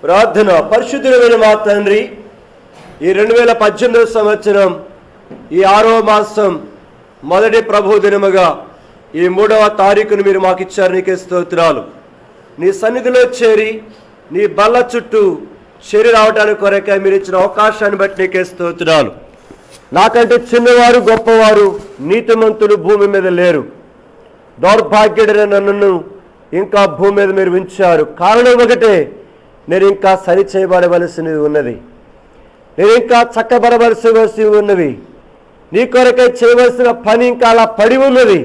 ప్రార్థన. పరిశుద్ధుడైన మా తండ్రి, ఈ 2018 సంవత్సరం ఈ 6వ మాసం మొదటి ప్రభు దినముగా ఈ 3వ తారీఖును మీరు మాకు ఇచ్చారు. నీకే స్తోత్రాలు. నీ సన్నిధిలో చేరి నీ బల్ల చుట్టూ చేరి రావడానికి కొరకే మీరు ఇచ్చిన అవకాశాన్ని బట్టి నీకే స్తోత్రాలు. నాకంటే చిన్నవారు గొప్పవారు నీతిమంతులు భూమి మీద లేరు. దౌర్భాగ్యుడైన నన్ను ఇంకా భూమి మీద మీరు ఉంచారు. కారణం ఒకటే, నేను ఇంకా సరి చేయబడవలసినది ఉన్నది, నేను ఇంకా చక్కబడవలసి ఉన్నవి, నీ కొరకే చేయవలసిన పని ఇంకా అలా పడి ఉన్నది.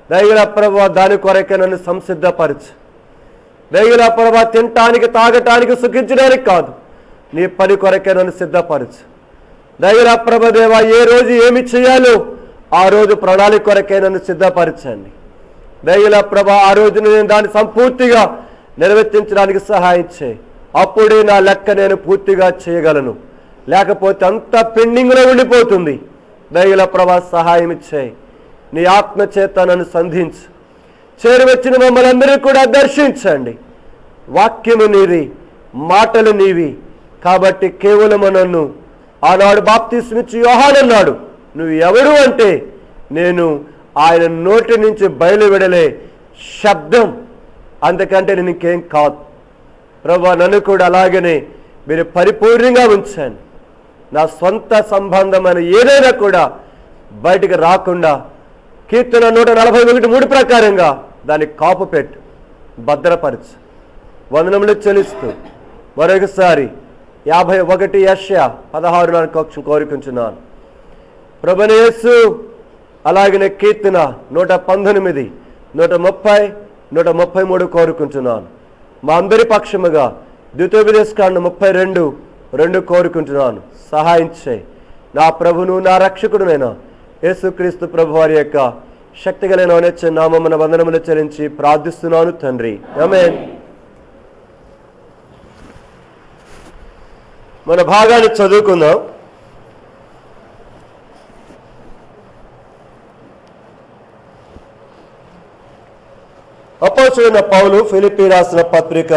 దయగల ప్రభువా, దాని కొరకే నన్ను సంసిద్ధపరచు. దయగల ప్రభువా, తినటానికి తాగటానికి సుఖించడానికి కాదు, నీ పని కొరకే నన్ను సిద్ధపరచు. దయగల ప్రభుదేవా, ఏ రోజు ఏమి చేయాలో ఆ రోజు ప్రణాళిక కొరకే నన్ను సిద్ధపరచండి. దయగల ప్రభా, ఆ రోజు నేను దాన్ని సంపూర్తిగా నిర్వర్తించడానికి సహాయం చేయి. అప్పుడే నా లెక్క నేను పూర్తిగా చేయగలను, లేకపోతే అంత పెండింగ్లో ఉండిపోతుంది. దయగల ప్రభా, సహాయం చేయి. నీ ఆత్మ చేత నన్ను సంధించు. చేరువచ్చిన మమ్మల్ని అందరూ కూడా దర్శించండి. వాక్యము నీది, మాటలు నీవి కాబట్టి కేవలము నన్ను ఆనాడు బాప్తిస్మిచ్చి యోహాను అన్నాడు, నువ్వు ఎవరు అంటే నేను ఆయన నోటి నుంచి బయలువెడలే శబ్దం, అందుకంటే నేను ఇంకేం కాదు. ప్రభువా, నన్ను కూడా అలాగనే మీరు పరిపూర్ణంగా ఉంచండి. నా సొంత సంబంధమైన ఏదైనా కూడా బయటికి రాకుండా కీర్తన 141:3 ప్రకారంగా దాన్ని కాపు పెట్టు, భద్రపరచు. వందనములు చెల్లిస్తూ మరొకసారి 51 యెషయా 16 కోరుకుంటున్నాను. ప్రభువైన యేసు, అలాగనే కీర్తన 119, 130, 133 కోరుకుంటున్నాను. మా అందరి పక్షముగా ద్వితోపదేశకాండం 32:2 కోరుకుంటున్నాను. సహాయం చేయి. నా ప్రభును నా రక్షకుడునైన యేసుక్రీస్తు ప్రభు వారి యొక్క శక్తి కలిగిన వచ్చే నామమున వందనములు చెల్లించి ప్రార్థిస్తున్నాను తండ్రి, ఆమేన్. మన భాగాన్ని చదువుకుందాం. అపోస్తలుడైన పౌలు ఫిలిప్పీ రాసిన పత్రిక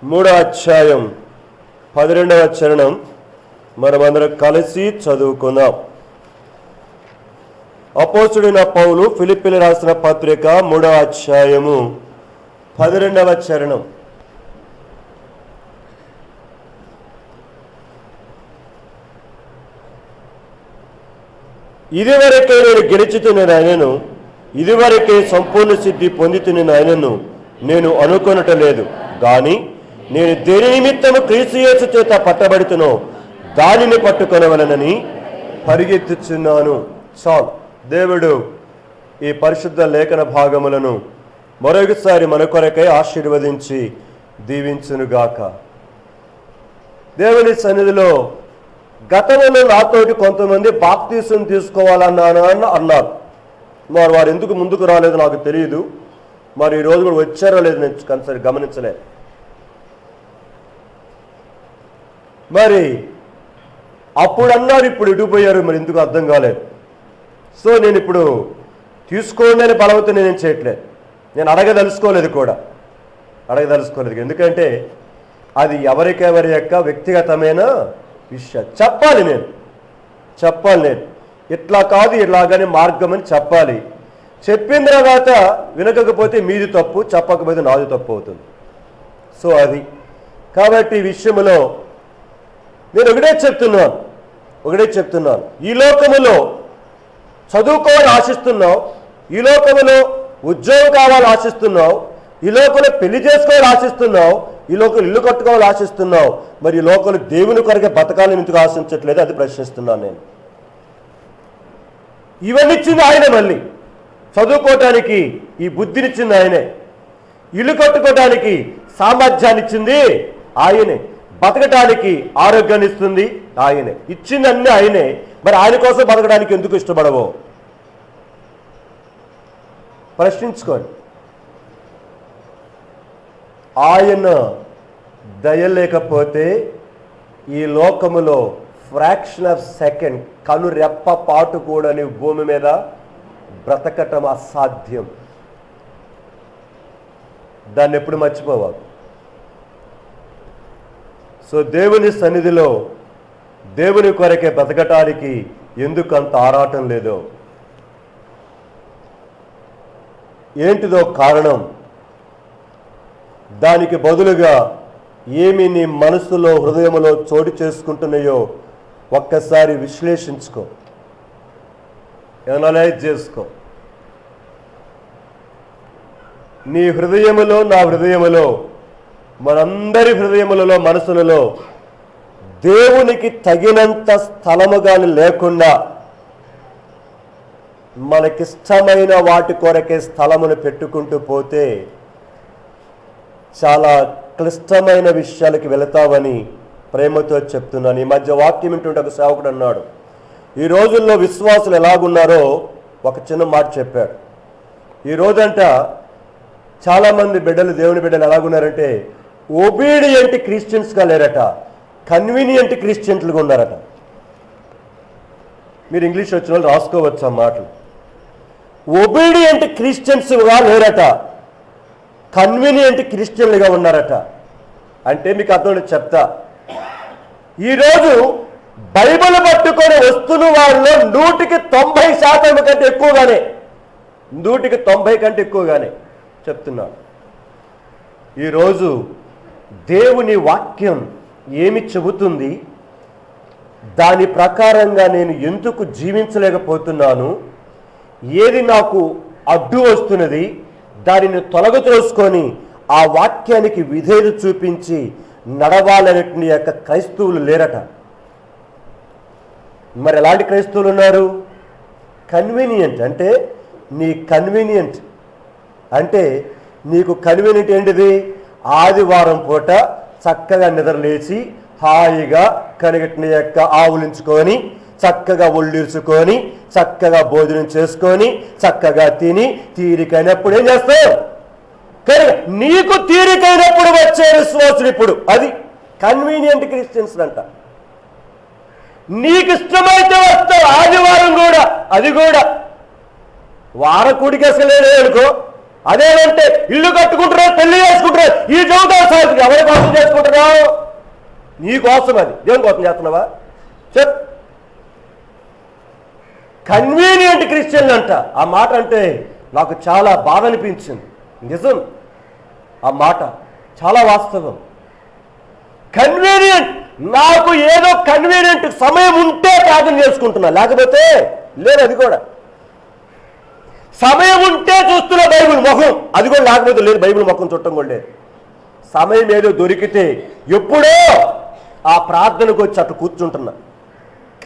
3వ అధ్యాయం 12వ చరణం మనమందరం కలిసి చదువుకుందాం. అపోస్తలుడైన పౌలు ఫిలిప్పీలకు రాసిన పత్రిక 3వ అధ్యాయము 12వ చరణం. ఇదివరకే నేను గెలిచితున్న ఆయనను, ఇదివరకే సంపూర్ణ సిద్ధి పొందుతున్న ఆయనను నేను అనుకొనటలేదు, కానీ నేను దేని నిమిత్తము క్రీస్తు యేసు చేత పట్టబడుతునో దానిని పట్టుకొనవలనని పరిగెత్తుచున్నాను. చాలు. దేవుడు ఈ పరిశుద్ధ లేఖన భాగములను మరొకసారి మన కొరకై ఆశీర్వదించి దీవించునుగాక. దేవుని సన్నిధిలో గతంలో నాతోటి కొంతమంది బాప్తీసం తీసుకోవాలన్నాను అన్నారు. మరి వారు ఎందుకు ముందుకు రాలేదు నాకు తెలియదు. మరి ఈరోజు కూడా వచ్చారో లేదు నేను కన్సరి గమనించలేదు. మరి అప్పుడు అన్నారు, ఇప్పుడు ఇటుపోయారు, మరి ఎందుకు అర్థం కాలేదు. సో నేను ఇప్పుడు తీసుకోండి అని బలవంతం నేను చేయట్లేదు. నేను అడగదలుచుకోలేదు కూడా, అడగదలుచుకోలేదు. ఎందుకంటే అది ఎవరికెవరి యొక్క వ్యక్తిగతమైన విషయం. చెప్పాలి నేను ఇట్లా కాదు ఇలాగని మార్గం అని చెప్పాలి. చెప్పిన తర్వాత వినకపోతే మీది తప్పు, చెప్పకపోతే నాది తప్పు అవుతుంది. సో అది కాబట్టి ఈ విషయంలో నేను ఒకటే చెప్తున్నాను, ఈ లోకములో చదువుకోవాలని ఆశిస్తున్నావు, ఈ లోకములో ఉద్యోగం కావాలని ఆశిస్తున్నావు, ఈ లోకంలో పెళ్లి చేసుకోవాలని ఆశిస్తున్నావు, ఈ లోకలు ఇల్లు కట్టుకోవాలని ఆశిస్తున్నావు, మరి ఈ లోకలు దేవుని కొరకే బతకాలని ఎందుకు ఆశించట్లేదు అది ప్రశ్నిస్తున్నాను నేను. ఇవన్నీ ఇచ్చింది ఆయన, మళ్ళీ చదువుకోవటానికి ఈ బుద్ధినిచ్చింది ఆయనే, ఇల్లు కట్టుకోవటానికి సామర్థ్యాన్ని ఇచ్చింది ఆయనే, బతకటానికి ఆరోగ్యాన్ని ఇస్తుంది ఆయనే, ఇచ్చింది అన్నీ ఆయనే. మరి ఆయన కోసం బతకడానికి ఎందుకు ఇష్టపడవో ప్రశ్నించుకోండి. ఆయన దయ లేకపోతే ఈ లోకములో ఫ్రాక్షన్ ఆఫ్ సెకండ్, కను రెప్ప పాటు కూడా భూమి మీద బ్రతకటం అసాధ్యం. దాన్ని ఎప్పుడు మర్చిపోవాలి. సో దేవుని సన్నిధిలో దేవుని కొరకే బతకటానికి ఎందుకు అంత ఆరాటం లేదో, ఏంటిదో కారణం, దానికి బదులుగా ఏమి నీ మనసులో హృదయంలో చోటు చేసుకుంటున్నాయో ఒక్కసారి విశ్లేషించుకో, ఎనలైజ్ చేసుకో. నీ హృదయములో, నా హృదయములో, మనందరి హృదయములలో, మనసులలో దేవునికి తగినంత స్థలము కానీ లేకుండా మనకిష్టమైన వాటి కొరకే స్థలమును పెట్టుకుంటూ పోతే చాలా క్లిష్టమైన విషయాలకి వెళతావని ప్రేమతో చెప్తున్నాను. ఈ మధ్య వాక్యం వింటుంటే ఒక సేవకుడు అన్నాడు, ఈ రోజుల్లో విశ్వాసులు ఎలాగున్నారో ఒక చిన్న మాట చెప్పాడు. ఈ రోజంట చాలామంది బిడ్డలు, దేవుని బిడ్డలు ఎలాగున్నారంటే ఒబీడియంట్ క్రిస్టియన్స్గా లేరట, కన్వీనియంట్ క్రిస్టియన్లుగా ఉన్నారట. మీరు ఇంగ్లీష్ వచ్చిన వాళ్ళు రాసుకోవచ్చు ఆ మాటలు. ఒబీడియంట్ క్రిస్టియన్స్గా లేరట, కన్వీనియంట్ క్రిస్టియన్లుగా ఉన్నారట. అంటే మీకు అర్థం చెప్తా. ఈరోజు బైబిల్ పట్టుకొని వస్తున్న వాళ్ళలో 90% కంటే ఎక్కువగానే, 90% కంటే ఎక్కువగానే చెప్తున్నాను. ఈరోజు దేవుని వాక్యం ఏమి చెబుతుంది, దాని ప్రకారంగా నేను ఎందుకు జీవించలేకపోతున్నాను, ఏది నాకు అడ్డు వస్తున్నది, దానిని తొలగత్రోసుకొని ఆ వాక్యానికి విధేయత చూపించి నడవాలనేటువంటి యొక్క క్రైస్తవులు లేరట. మరి ఎలాంటి క్రైస్తవులు ఉన్నారు? కన్వీనియంట్. అంటే నీ కన్వీనియంట్ అంటే నీకు కన్వీనియంట్ ఏంటిది? ఆదివారం పూట చక్కగా నిద్రలేచి హాయిగా కనిగట్టిన యొక్క ఆవులించుకొని చక్కగా ఒళ్ళిర్చుకొని చక్కగా భోజనం చేసుకొని చక్కగా తిని తీరికైనప్పుడు ఏం చేస్తావు? కనుక నీకు తీరికైనప్పుడు వచ్చే విశ్వాసులు ఇప్పుడు అది కన్వీనియంట్ క్రిస్టియన్స్ అంట. నీకు ఇష్టమైతే వస్తావు ఆదివారం కూడా, అది కూడా వారకుడికి అసలు అనుకో. అదేమంటే ఇల్లు కట్టుకుంటున్నారు, పెళ్లి చేసుకుంటున్నారు, ఈ జీవితాలు సాగుతుంది. ఎవరి కోసం చేసుకుంటున్నావు? నీ కోసం. అది దేవుని కోసం చేస్తున్నావా? చెప్. కన్వీనియంట్ క్రిస్టియన్లు అంట. ఆ మాట అంటే నాకు చాలా బాధ అనిపించింది. నిజం, ఆ మాట చాలా వాస్తవం. కన్వీనియంట్, నాకు ఏదో కన్వీనియంట్ సమయం ఉంటే త్యాగం చేసుకుంటున్నా, లేకపోతే లేదు. అది కూడా సమయం ఉంటే చూస్తున్న బైబిల్ ముఖం, అది కూడా లేకపోతే లేదు. బైబిల్ ముఖం చుట్టం కూడా లేదు. సమయం ఏదో దొరికితే ఎప్పుడో ఆ ప్రార్థనకు వచ్చి అటు కూర్చుంటున్నా.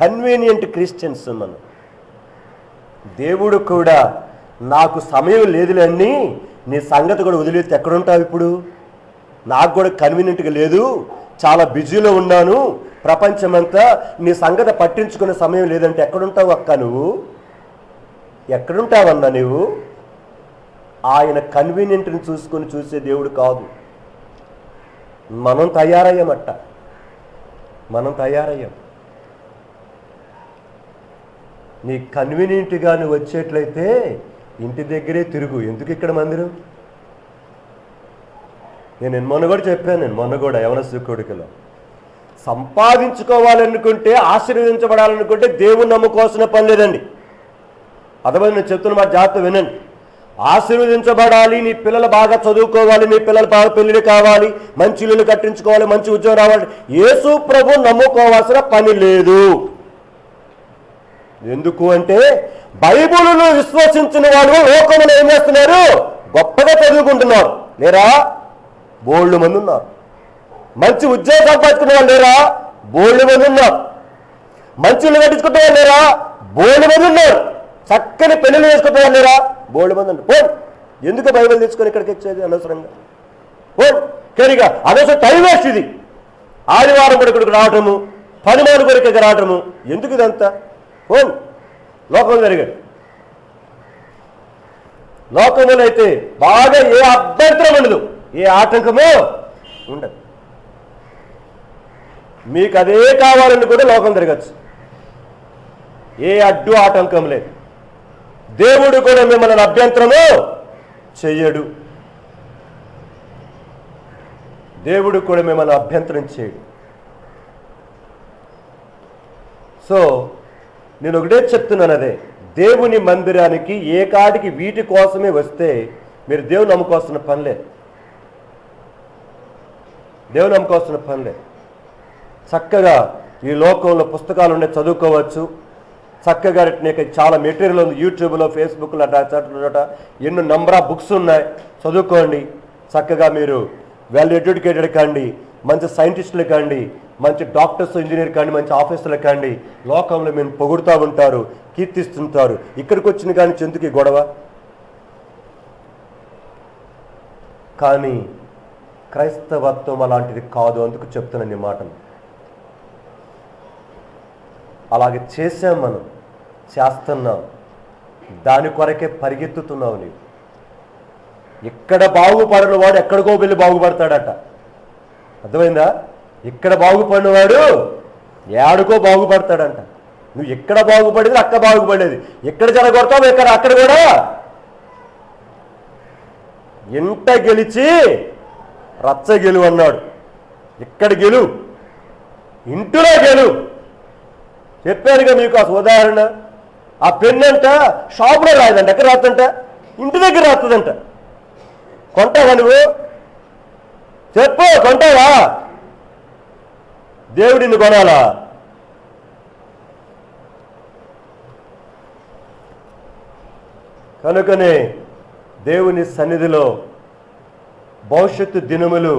కన్వీనియంట్ క్రిస్టియన్స్ మనం. దేవుడు కూడా నాకు సమయం లేదులేని నీ సంగతి కూడా వదిలేస్తే ఎక్కడుంటావు ఇప్పుడు? నాకు కూడా కన్వీనియంట్గా లేదు, చాలా బిజీలో ఉన్నాను, ప్రపంచమంతా నీ సంగతి పట్టించుకునే సమయం లేదంటే ఎక్కడుంటావు అక్క? నువ్వు ఎక్కడుంటావన్నా నువ్వు? ఆయన కన్వీనియంట్ని చూసుకొని చూసే దేవుడు కాదు. మనం తయారయ్యామట, మనం తయారయ్యాం. నీ కన్వీనియంట్గా నువ్వు వచ్చేట్లయితే ఇంటి దగ్గరే తిరుగు. ఎందుకు ఇక్కడ మందిరం? నేను మొన్న కూడా చెప్పాను, మొన్న కూడా యవనస్తుల కోడికలో సంపాదించుకోవాలనుకుంటే, ఆశీర్వదించబడాలనుకుంటే దేవుని నమ్ముకోవాల్సిన పని లేదండి. అర్థమైంది? నేను చెప్తున్న మాట జాగ్రత్త వినండి. ఆశీర్వదించబడాలి, నీ పిల్లలు బాగా చదువుకోవాలి, నీ పిల్లలు బాగా పెళ్లిళ్ళు కావాలి, మంచి ఇల్లులు కట్టించుకోవాలి, మంచి ఉద్యోగం రావాలి, యేసు ప్రభు నమ్ముకోవాల్సిన పని లేదు. ఎందుకు అంటే బైబిలును విశ్వసించిన వాళ్ళు లోకములో ఏం చేస్తున్నారు? గొప్పగా చదువుకుంటున్నారు లేరా? బోల్డ్ మంది ఉన్నారు. మంచి ఉద్యోగం సంపాదించుకున్న వాళ్ళు లేరా? బోల్డ్ మంది ఉన్నారు. మంచి ఇల్లు కట్టించుకున్న వాళ్ళు లేరా? బోల్డ్ మంది ఉన్నారు. చక్కని పెళ్లిళ్ళు చేసుకున్న వాళ్ళు లేరా? బోల్డ్ మంది ఉన్నారు. పోన్, ఎందుకు బైబిల్ తీసుకొని ఇక్కడికి వచ్చేది అనవసరంగా? పోన్ కరిగా అనవసరం టైం వేస్ట్ ఇది. ఆదివారం కొడుకు రావటము, పనిమాను కొరికకి రావటము, ఎందుకు ఇదంతా? పోన్, లోకం జరిగాడు. లోకంలో అయితే బాగా ఏ అభ్యంతరం ఉండదు, ఏ ఆటంకమో ఉండదు. మీకు అదే కావాలని కూడా లోకం తిరగచ్చు, ఏ అడ్డు ఆటంకం లేదు. దేవుడు కూడా మిమ్మల్ని అభ్యంతరము చెయ్యడు. దేవుడు కూడా మిమ్మల్ని అభ్యంతరం చేయడు. సో నేను ఒకటే చెప్తున్నాను, అదే దేవుని మందిరానికి ఏ కాడికి వీటి కోసమే వస్తే మీరు దేవుని నమ్ముకోవాల్సిన పనిలే, దేవుని నమ్ముకోవాల్సిన పనిలే. చక్కగా ఈ లోకంలో పుస్తకాలు ఉండే చదువుకోవచ్చు, చక్కగా నీకు చాలా మెటీరియల్ ఉంది యూట్యూబ్లో, ఫేస్బుక్లో, అట ఎన్నో నెంబర్ ఆఫ్ బుక్స్ ఉన్నాయి, చదువుకోండి. చక్కగా మీరు వెల్ ఎడ్యుకేటెడ్ కండి, మంచి సైంటిస్టులు కండి, మంచి డాక్టర్స్, ఇంజనీర్ కండి, మంచి ఆఫీసర్లు కండి. లోకంలో మీరు పొగుడుతూ ఉంటారు, కీర్తిస్తుంటారు. ఇక్కడికి వచ్చిన కానీ చెందుకు గొడవ. కానీ క్రైస్తవత్వం అలాంటిది కాదు. అందుకు చెప్తున్నాను ఈ మాటలు. అలాగే చేసాం, మనం చేస్తున్నాం, దాని కొరకే పరిగెత్తుతున్నావు నీవు. ఇక్కడ బాగుపడిన వాడు ఎక్కడికో వెళ్ళి బాగుపడతాడట. అర్థమైందా? ఇక్కడ బాగుపడినవాడు ఏడుకో బాగుపడతాడంట. నువ్వు ఎక్కడ బాగుపడేది అక్కడ బాగుపడేది, ఎక్కడ జరగొడతావు అక్కడ కూడా. ఇంట గెలిచి రచ్చ గెలు అన్నాడు. ఇక్కడ గెలు, ఇంటిలో గెలు. చెప్పానుగా మీకు ఆ ఉదాహరణ. ఆ పెన్ను అంట షాపులో రాదంట, ఎక్కడ రాస్తుంట? ఇంటి దగ్గర రాస్తుందంట. కొంటావా నువ్వు? చెప్పు, కొంటావా? దేవుడిని కొనాలా? కనుకనే దేవుని సన్నిధిలో భవిష్యత్తు దినములు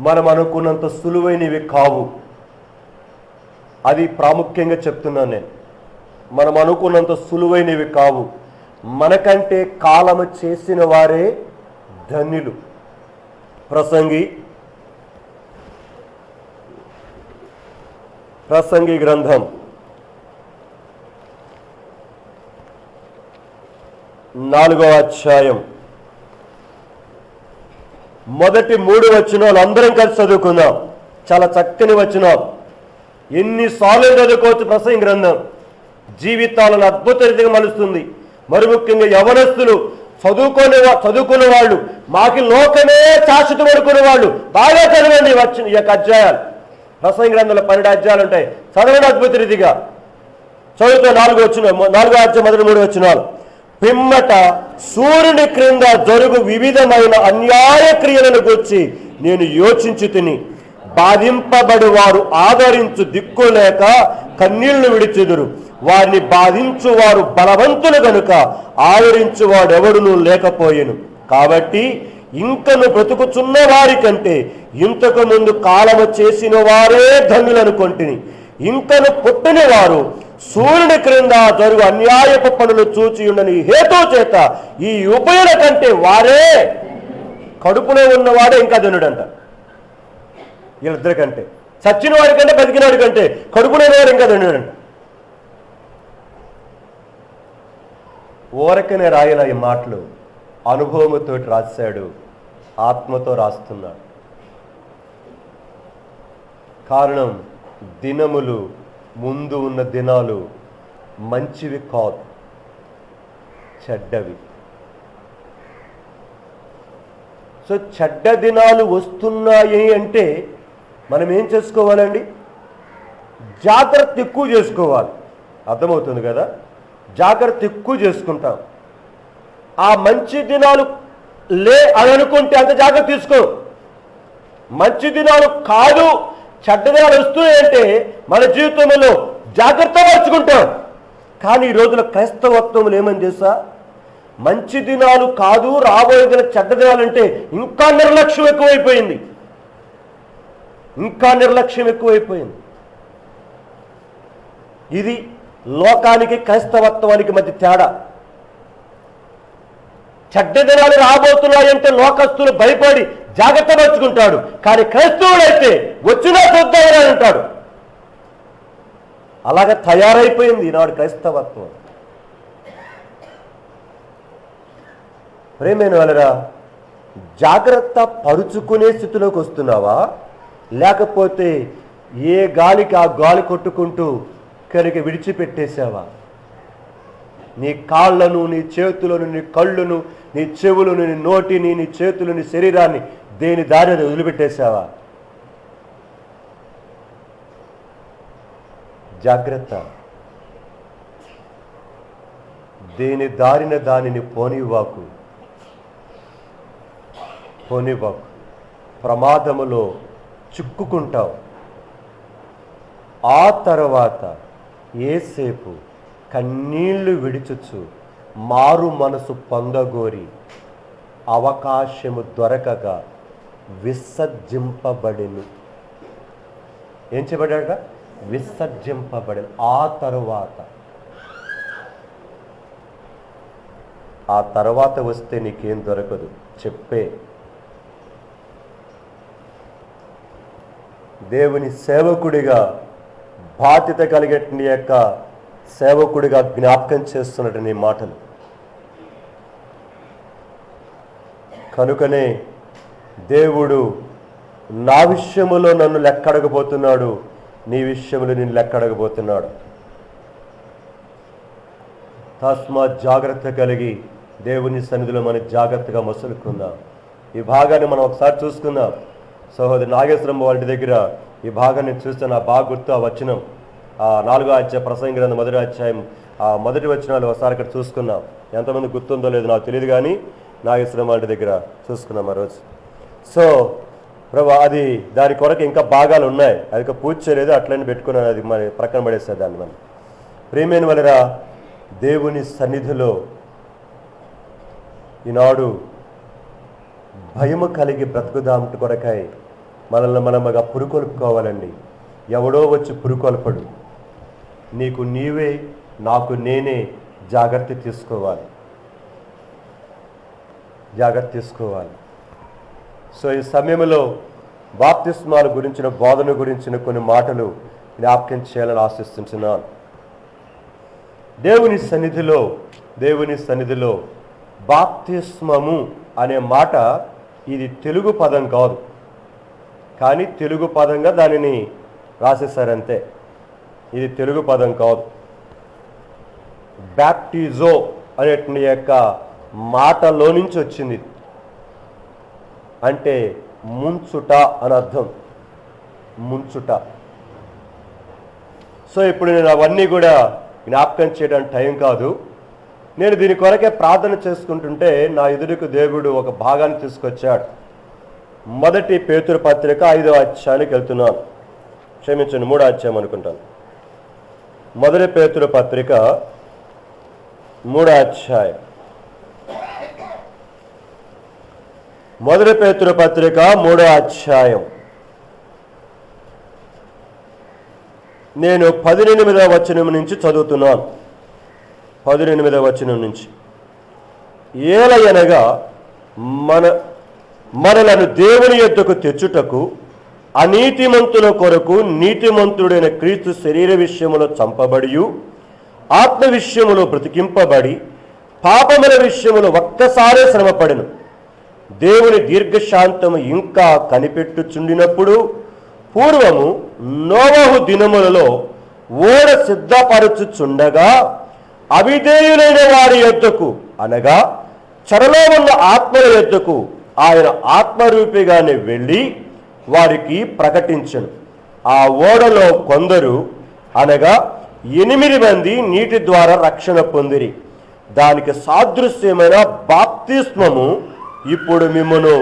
మనం అనుకున్నంత సులువైనవి కావు. అది ప్రాముఖ్యంగా చెప్తున్నాను నేను. మనం అనుకున్నంత సులువైనవి కావు. మనకంటే కాలము చేసిన వారే ధన్యులు. ప్రసంగి గ్రంథం 4వ అధ్యాయం మొదటి 3 వచనాలు అందరం కలిసి చదువుకుందాం. చాలా చక్కని వచనం. ఎన్నిసార్లు చదువుకోవచ్చు ప్రసంగి గ్రంథం. జీవితాలను అద్భుత రీతిగా మలుస్తుంది. మరి ముఖ్యంగా యవనస్తులు, చదువుకునే వాళ్ళు, మాకి లోకమే శాశ్వతం అనుకునే వాళ్ళు బాగా చదవండి వచ్చిన ఈ యొక్క అధ్యాయాలు. ప్రసంగి గ్రంథంలో 12 అధ్యాయాలు ఉంటాయి. చదవండి అద్భుత రీతిగా. చదువుతో 4వ అధ్యాయం మొదటి 3 వచనాలు. పిమ్మట సూర్యుని క్రింద జరుగు వివిధమైన అన్యాయ క్రియలను గురించి నేను యోచించి తిని, బాధింపబడి వారు ఆదరించు దిక్కు లేక కన్నీళ్లు విడిచెదురు. వారిని బాధించు వారు బలవంతులు గనుక ఆదరించు వాడెవడునూ లేకపోయెను. కాబట్టి ఇంకను బ్రతుకుచున్న వారి కంటే ఇంతకు ముందు కాలము చేసిన వారే ధన్యులనుకొంటిని. ఇంకను పుట్టిన వారు సూర్యుని క్రింద జరుగు అన్యాయపు పనులు చూచి ఉండని హేతు చేత ఈ ఉభయుల కంటే వారే, కడుపులో ఉన్నవాడే ఇంకా ధనుడంట. వీళ్ళిద్దరి కంటే, చచ్చిన వాడి కంటే బతికిన వాడి కంటే కడుపులో వాడు ఇంకా ధనుడంట. ఓరకనే రాయల ఈ మాటలు, అనుభవంతో రాశాడు, ఆత్మతో రాస్తున్నాడు. కారణం, దినములు, ముందు ఉన్న దినాలు మంచివి కాదు, చెడ్డవి. సో చెడ్డ దినాలు వస్తున్నాయి అంటే మనం ఏం చేసుకోవాలండి? జాగ్రత్త ఎక్కువ చేసుకోవాలి. అర్థమవుతుంది కదా? జాగ్రత్త ఎక్కువ చేసుకుంటాం. ఆ మంచి దినాలు అని అనుకుంటే అంత జాగ్రత్త తీసుకో. మంచి దినాలు కాదు, చెడ్డ దినాలు వస్తున్నాయంటే మన జీవితంలో జాగ్రత్త పరుచుకుంటాం. కానీ ఈ రోజున క్రైస్తవత్వంలో ఏమని చేసా, మంచి దినాలు కాదు, రాబోయే దిన చెడ్డ దినాలంటే ఇంకా నిర్లక్ష్యం ఎక్కువైపోయింది. ఇది లోకానికి క్రైస్తవత్వానికి మధ్య తేడా. చెడ్డ దినాలు రాబోతున్నాయంటే లోకస్తులు భయపడి జాగ్రత్త పరుచుకుంటాడు. కానీ క్రైస్తవుడైతే వచ్చినా చూద్దామని అంటాడు. అలాగే తయారైపోయింది ఈనాడు క్రైస్తవత్వం. ప్రేమైన వాళ్ళరా, జాగ్రత్త పరుచుకునే స్థితిలోకి వస్తున్నావా, లేకపోతే ఏ గాలికి ఆ గాలి కొట్టుకుంటూ కనుక విడిచిపెట్టేశావా? నీ కాళ్ళను, నీ చేతులను, నీ కళ్ళును, నీ చెవులను, నీ నోటిని, నీ చేతులు, నీ శరీరాన్ని దేని దారి అది వదిలిపెట్టేశావా? జాగ్రత్త. దేని దారిన దానిని పోనివ్వకు. ప్రమాదములో చిక్కుకుంటావు. ఆ తర్వాత ఏసేపు కన్నీళ్లు విడిచుచు మారు మనసు పొందగోరి అవకాశము దొరకగా విసర్జింపబడిను. ఏం చేయబడ్డాడ? విసర్జింపబడిన. ఆ తర్వాత వస్తే నీకేం దొరకదు. చెప్పే దేవుని సేవకుడిగా, బాధ్యత కలిగిన యొక్క సేవకుడిగా జ్ఞాపకం చేస్తున్నట్టు నీ మాటలు. కనుకనే దేవుడు నా విషయములో నన్ను లెక్కడగబోతున్నాడు, నీ విషయంలో నేను లెక్కడగబోతున్నాడు. తస్మాత్ జాగ్రత్త కలిగి దేవుని సన్నిధిలో మనం జాగ్రత్తగా మసులుకుందాం. ఈ భాగాన్ని మనం ఒకసారి చూసుకుందాం. సహోదరి నాగేశ్వరం వాళ్ళ దగ్గర ఈ భాగాన్ని చూస్తే నా బాగా గుర్తు. ఆ వచనం 4వ అధ్యాయం ప్రసంగి గ్రంథం 1వ అధ్యాయం మొదటి వచనాలు ఒకసారి ఇక్కడ చూసుకున్నాం. ఎంతమంది గుర్తుందో లేదో నాకు తెలియదు, కానీ నాగేశ్వరం వాళ్ళ దగ్గర చూసుకున్నాం ఆ రోజు. సో ప్రభా, అది దాని కొరకు ఇంకా భాగాలు ఉన్నాయి. అది పూజ చేయలేదు, అట్లనే పెట్టుకున్నాను. అది మరి ప్రక్కన పడేస్తారు దాన్ని. మనం ప్రియమైన వలరా దేవుని సన్నిధిలో ఈనాడు భయము కలిగి బ్రతుకుదాంటి కొరకై మనల్ని మనముగా పురుకొల్పుకోవాలండి. ఎవడో వచ్చి పురుకొల్పడు. నీకు నీవే, నాకు నేనే జాగ్రత్త తీసుకోవాలి. సో ఈ సమయంలో బాప్తిస్మాల గురించిన బోధన గురించిన కొన్ని మాటలు జ్ఞాపకం చేయాలని ఆశిస్తున్నాను. దేవుని సన్నిధిలో బాప్తిస్మము అనే మాట ఇది తెలుగు పదం కాదు, కానీ తెలుగు పదంగా దానిని రాసేసారంతే. ఇది తెలుగు పదం కాదు. బ్యాప్టిజో అనే యొక్క మాటలో నుంచి వచ్చింది. అంటే ముంచుట అని అర్థం. ముంచుట. సో ఇప్పుడు నేను అవన్నీ కూడా జ్ఞాపకం చేయడానికి టైం కాదు. నేను దీని కొరకే ప్రార్థన చేసుకుంటుంటే నా ఎదురుకు దేవుడు ఒక భాగాన్ని తీసుకొచ్చాడు. 1 పేతురు పత్రిక 5వ అధ్యాయానికి వెళ్తున్నాను. క్షమించండి, 3వ అధ్యాయం అనుకుంటాను. 1 పేతురు పత్రిక 3వ అధ్యాయం. 1 పేతురు పత్రిక 3వ అధ్యాయం. నేను 18వ వచనం నుంచి చదువుతున్నాను. 18వ వచనం నుంచి. ఏలయనగా మనలను దేవుని యొద్దకు తెచ్చుటకు అనీతిమంతుల కొరకు నీతిమంతుడైన క్రీస్తు శరీర విషయములో చంపబడి, ఆత్మ విషయములో బ్రతికింపబడి, పాపముల విషయములో ఒక్కసారే శ్రమపడెను. దేవుని దీర్ఘశాంతము ఇంకా కనిపెట్టుచుండినప్పుడు పూర్వము నోవహు దినములలో ఓడ సిద్ధపరచుచుండగా అవిధేయులైన వారి యొద్దకు, అనగా చెరలో ఉన్న ఆత్మల యొద్దకు ఆయన ఆత్మరూపిగానే వెళ్ళి వారికి ప్రకటించెను. ఆ ఓడలో కొందరు, అనగా 8 మంది నీటి ద్వారా రక్షణ పొందిరి. దానికి సాదృశ్యమైన బాప్తిస్మము ఇప్పుడు మిమ్మును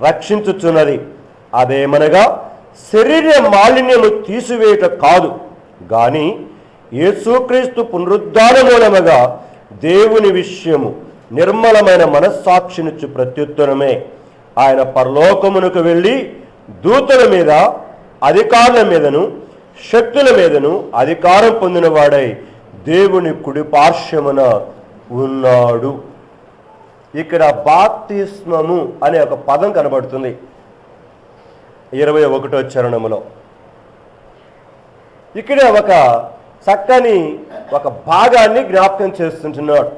రక్షించుచున్నది. అదేమనగా శరీర మాలిన్యము తీసివేయట కాదు, గాని యేసుక్రీస్తు పునరుద్ధాన మూలముగా దేవుని విషయము నిర్మలమైన మనస్సాక్షినిచ్చు ప్రత్యుత్తరమే. ఆయన పరలోకమునకు వెళ్ళి దూతల మీద, అధికారుల మీదను, శక్తుల మీదను అధికారం పొందినవాడై దేవుని కుడి పార్శ్వమున ఉన్నాడు. ఇక్కడ బాప్తిస్మము అనే ఒక పదం కనబడుతుంది 21వ చరణములో. ఇక్కడ ఒక చక్కని ఒక భాగాన్ని జ్ఞాపకం చేస్తుంటున్నాడు.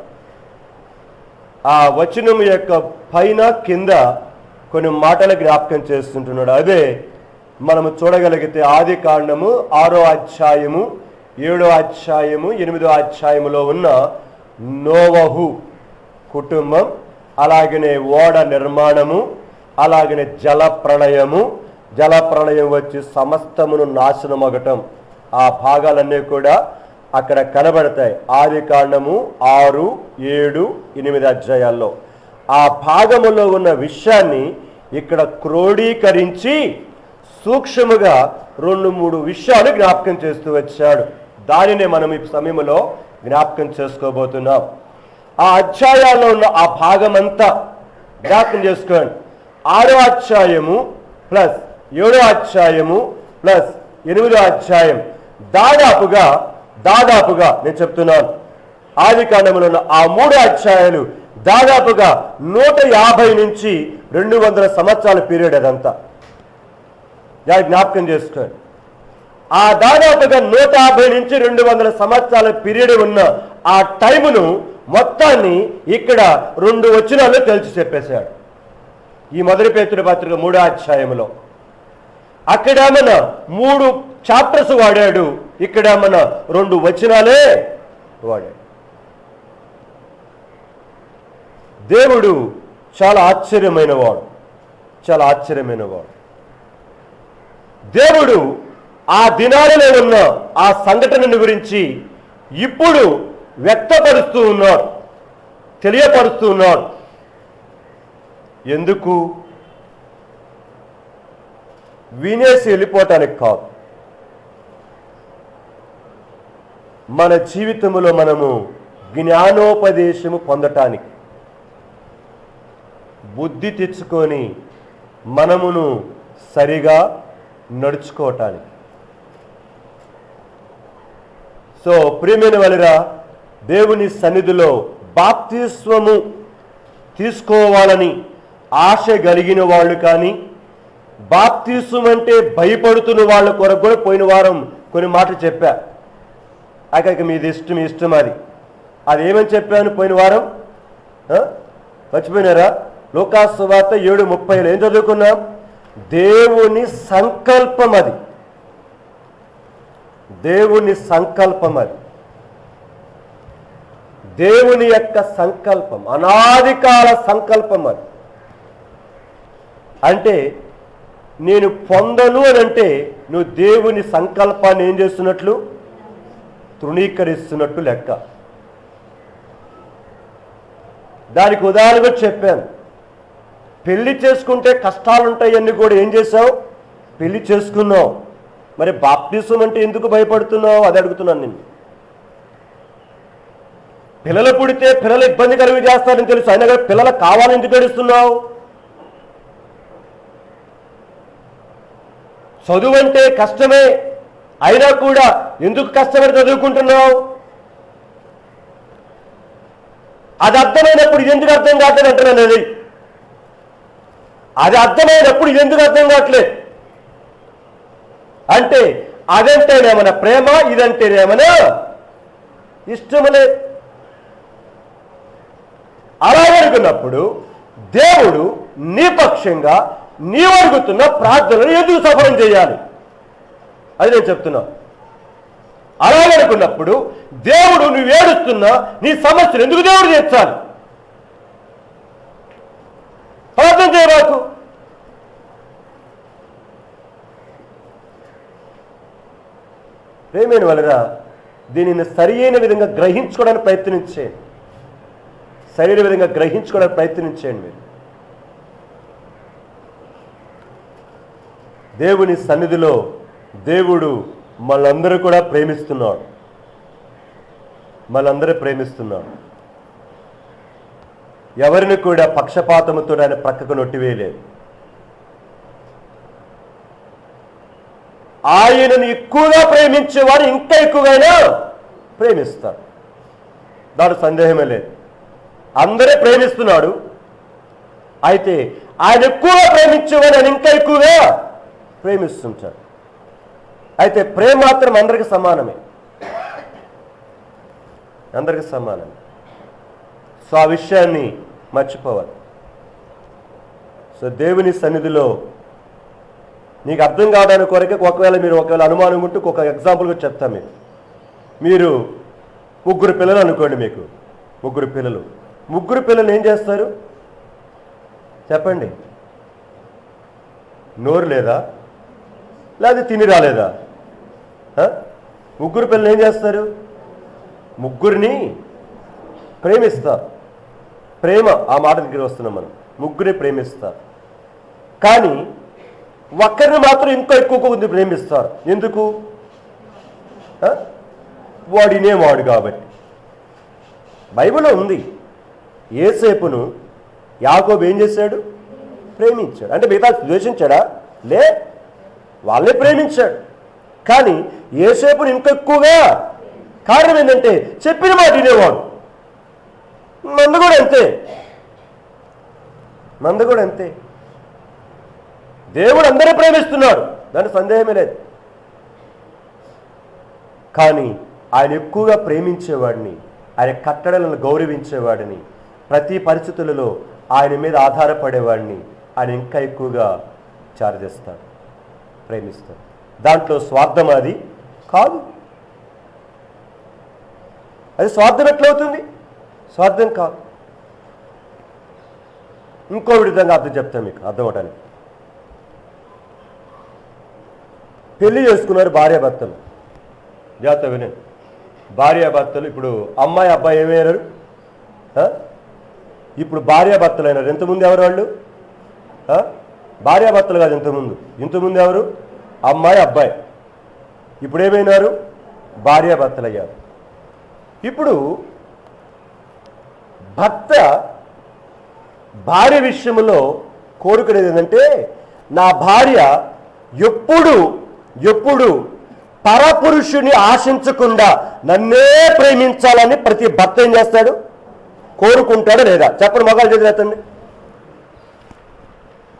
ఆ వచనం యొక్క పైన కింద కొన్ని మాటలు జ్ఞాపకం చేస్తుంటున్నాడు. అదే మనము చూడగలిగితే ఆది కాండము 6వ అధ్యాయము, 7వ అధ్యాయము, 8వ అధ్యాయములో ఉన్న నోవహు కుటుంబం, అలాగనే ఓడ నిర్మాణము, అలాగనే జల ప్రళయం వచ్చి సమస్తమును నాశనమగటం. ఆ భాగాలన్నీ కూడా అక్కడ కనబడతాయి. ఆదికాండము 6, 7, 8 అధ్యాయాల్లో ఆ భాగములో ఉన్న విషయాన్ని ఇక్కడ క్రోడీకరించి సూక్ష్మముగా 2-3 విషయాలు జ్ఞాపకం చేస్తూ వచ్చాడు. దానినే మనం ఈ సమయంలో జ్ఞాపకం చేసుకోబోతున్నాం. ఆ అధ్యాయాల్లో ఉన్న ఆ భాగమంతా జ్ఞాపకం చేసుకోండి. 6వ అధ్యాయము ప్లస్ 7వ అధ్యాయము ప్లస్ 8వ అధ్యాయం దాదాపుగా నేను చెప్తున్నాను, ఆదికాండములో ఉన్న ఆ 3 అధ్యాయాలు దాదాపుగా 150 నుంచి 200 సంవత్సరాల పీరియడ్. అదంతా జ్ఞాపకం చేసుకోండి. ఆ దాదాపుగా 150 నుంచి 200 సంవత్సరాల పీరియడ్ ఉన్న ఆ టైమును మొత్తాన్ని ఇక్కడ 2 వచనాల్లో తెలిసి చెప్పేశాడు. ఈ మొదటి పేతురు పత్రిక 3వ అధ్యాయంలో అక్కడ మన 3 చాప్టర్స్ వాడాడు, ఇక్కడ మన 2 వచనాలే వాడాడు. దేవుడు చాలా ఆశ్చర్యమైనవాడు. దేవుడు ఆ దినాలలో ఉన్న ఆ సంఘటనను గురించి ఇప్పుడు వ్యక్తపరుస్తూ ఉన్నాడు, తెలియపరుస్తూ ఉన్నాడు. ఎందుకు? వినేసి వెళ్ళిపోవటానికి కాదు. మన జీవితంలో మనము జ్ఞానోపదేశము పొందటానికి, బుద్ధి తెచ్చుకొని మనమును సరిగా నడుచుకోవటానికి. సో ప్రియమైన వాళ్ళరా, దేవుని సన్నిధిలో బాప్తిస్మము తీసుకోవాలని ఆశ కలిగిన వాళ్ళు కానీ, బాప్తిస్మం అంటే భయపడుతున్న వాళ్ళ కొరకు కూడా పోయిన వారం కొన్ని మాటలు చెప్పా. అక్కడికి మీ ఇష్టం అది ఏమని చెప్పాను పోయిన వారం? మర్చిపోయినారా? లూకాసు సువార్త 7:30 ఏం చదువుకున్నాం? దేవుని సంకల్పం అది. దేవుని యొక్క సంకల్పం, అనాదికాల సంకల్పం అది. అంటే నేను పొందను అని అంటే నువ్వు దేవుని సంకల్పాన్ని ఏం చేస్తున్నట్లు? తృణీకరిస్తున్నట్టు లెక్క. దానికి ఉదాహరణగా చెప్పాను. పెళ్లి చేసుకుంటే కష్టాలుంటాయన్నీ కూడా ఏం చేసావు? పెళ్లి చేసుకున్నావు. మరి బాప్తిసం అంటే ఎందుకు భయపడుతున్నావు? అది అడుగుతున్నాను నేను. పిల్లలు పుడితే పిల్లలు ఇబ్బంది కలిగి చేస్తారని తెలుసు, అయినా కానీ పిల్లలు కావాలని ఎందుకు ఏడుస్తున్నావు? చదువు అంటే కష్టమే, అయినా కూడా ఎందుకు కష్టపడి చదువుకుంటున్నావు? అది అర్థమైనప్పుడు ఇది ఎందుకు అర్థం కావట్లేదు అంటున్నాను. అది అర్థమైనప్పుడు ఇది ఎందుకు అర్థం కావట్లేదు అంటే అదంటేనేమన్నా ప్రేమ, ఇదంటేనేమన్నా ఇష్టమలే. అలాగనుకున్నప్పుడు దేవుడు నీ పక్షంగా నీవు అడుగుతున్న ప్రార్థనలు ఎందుకు సఫలం చేయాలి? అది నేను చెప్తున్నా. అలాగనుకున్నప్పుడు దేవుడు నువ్వు ఏడుస్తున్నా నీ సమస్యలు ఎందుకు దేవుడు తీర్చాలి? ప్రార్థన చేయరాకు. ప్రేమైన వలన దీనిని సరి అయిన విధంగా గ్రహించుకోవడానికి ప్రయత్నించేయండి. మీరు దేవుని సన్నిధిలో దేవుడు మనందరూ కూడా ప్రేమిస్తున్నాడు. ఎవరిని కూడా పక్షపాతముతో ఆయన ప్రక్కకు నొట్టివేయలేదు. ఆయనను ఎక్కువగా ప్రేమించేవాడు ఇంకా ఎక్కువగా ప్రేమిస్తాడు. దాని సందేహమే లేదు. అందరే ప్రేమిస్తున్నాడు. అయితే ఆయన ఎక్కువగా ప్రేమించేవాడు ఆయన ఇంకా ఎక్కువగా ప్రేమిస్తుంటాడు. అయితే ప్రేమ మాత్రం అందరికి సమానమే. సో ఆ విషయాన్ని మర్చిపోవాలి. సో దేవుని సన్నిధిలో నీకు అర్థం కావడానికి కొరకే ఒకవేళ అనుమానం ఉంటే ఒక ఎగ్జాంపుల్గా చెప్తాను. మీరు 3 పిల్లలు అనుకోండి. మీకు 3 పిల్లలు ఏం చేస్తారు చెప్పండి? నోరు లేదా, లేదా తిని రాలేదా? ముగ్గురు పిల్లలు ఏం చేస్తారు? ముగ్గురిని ప్రేమిస్తారు. ప్రేమ ఆ మాట దగ్గర వస్తున్నాం మనం. ముగ్గురిని ప్రేమిస్తారు, కానీ ఒక్కరిని మాత్రం ఇంకా ఎక్కువ మంది ప్రేమిస్తారు. ఎందుకు? వాడినేవాడు కాబట్టి. బైబిల్లో ఉంది, యోసేపును యాకోబు ఏం చేశాడు? ప్రేమించాడు. అంటే మిగతా ద్వేషించాడా? లే, వాళ్ళే ప్రేమించాడు. కానీ యోసేపును ఇంకా ఎక్కువగా. కారణం ఏంటంటే చెప్పిన మాట వినేవాడు. మంద కూడా అంతే, మంద కూడా అంతే. దేవుడు అందరూ ప్రేమిస్తున్నాడు, దాని సందేహమే లేదు. కానీ ఆయన ఎక్కువగా ప్రేమించేవాడిని, ఆయన కట్టడలను గౌరవించేవాడిని, ప్రతి పరిస్థితులలో ఆయన మీద ఆధారపడేవాడిని ఆయన ఇంకా ఎక్కువగా చారదీస్తాడు, ప్రేమిస్తాడు. దాంట్లో స్వార్థం అది కాదు. అది స్వార్థం ఎట్లవుతుంది? స్వార్థం కాదు. ఇంకో విధంగా అర్థం చెప్తాను మీకు అర్థం అవటానికి. పెళ్లి చేసుకున్నారు భార్యాభర్తలు. జాగ్రత్త వినండి. భార్యాభర్తలు ఇప్పుడు అమ్మాయి అబ్బాయి ఏమయ్యారు? ఇప్పుడు భార్యాభర్తలు అయినారు. ఎంతమంది ఎవరు వాళ్ళు? భార్యాభర్తలు కాదు, ఇంతకుముందు ఎవరు? అమ్మాయి అబ్బాయి. ఇప్పుడు ఏమైనారు? భార్యాభర్తలు అయ్యారు. ఇప్పుడు భర్త భార్య విషయంలో కోరుకునేది ఏంటంటే, నా భార్య ఎప్పుడు పరపురుషుని ఆశించకుండా నన్నే ప్రేమించాలని ప్రతి భర్త ఏం చేస్తాడు? కోరుకుంటాడు లేదా? చెప్పండి, మగాళ్ళు చేతులెత్తండి.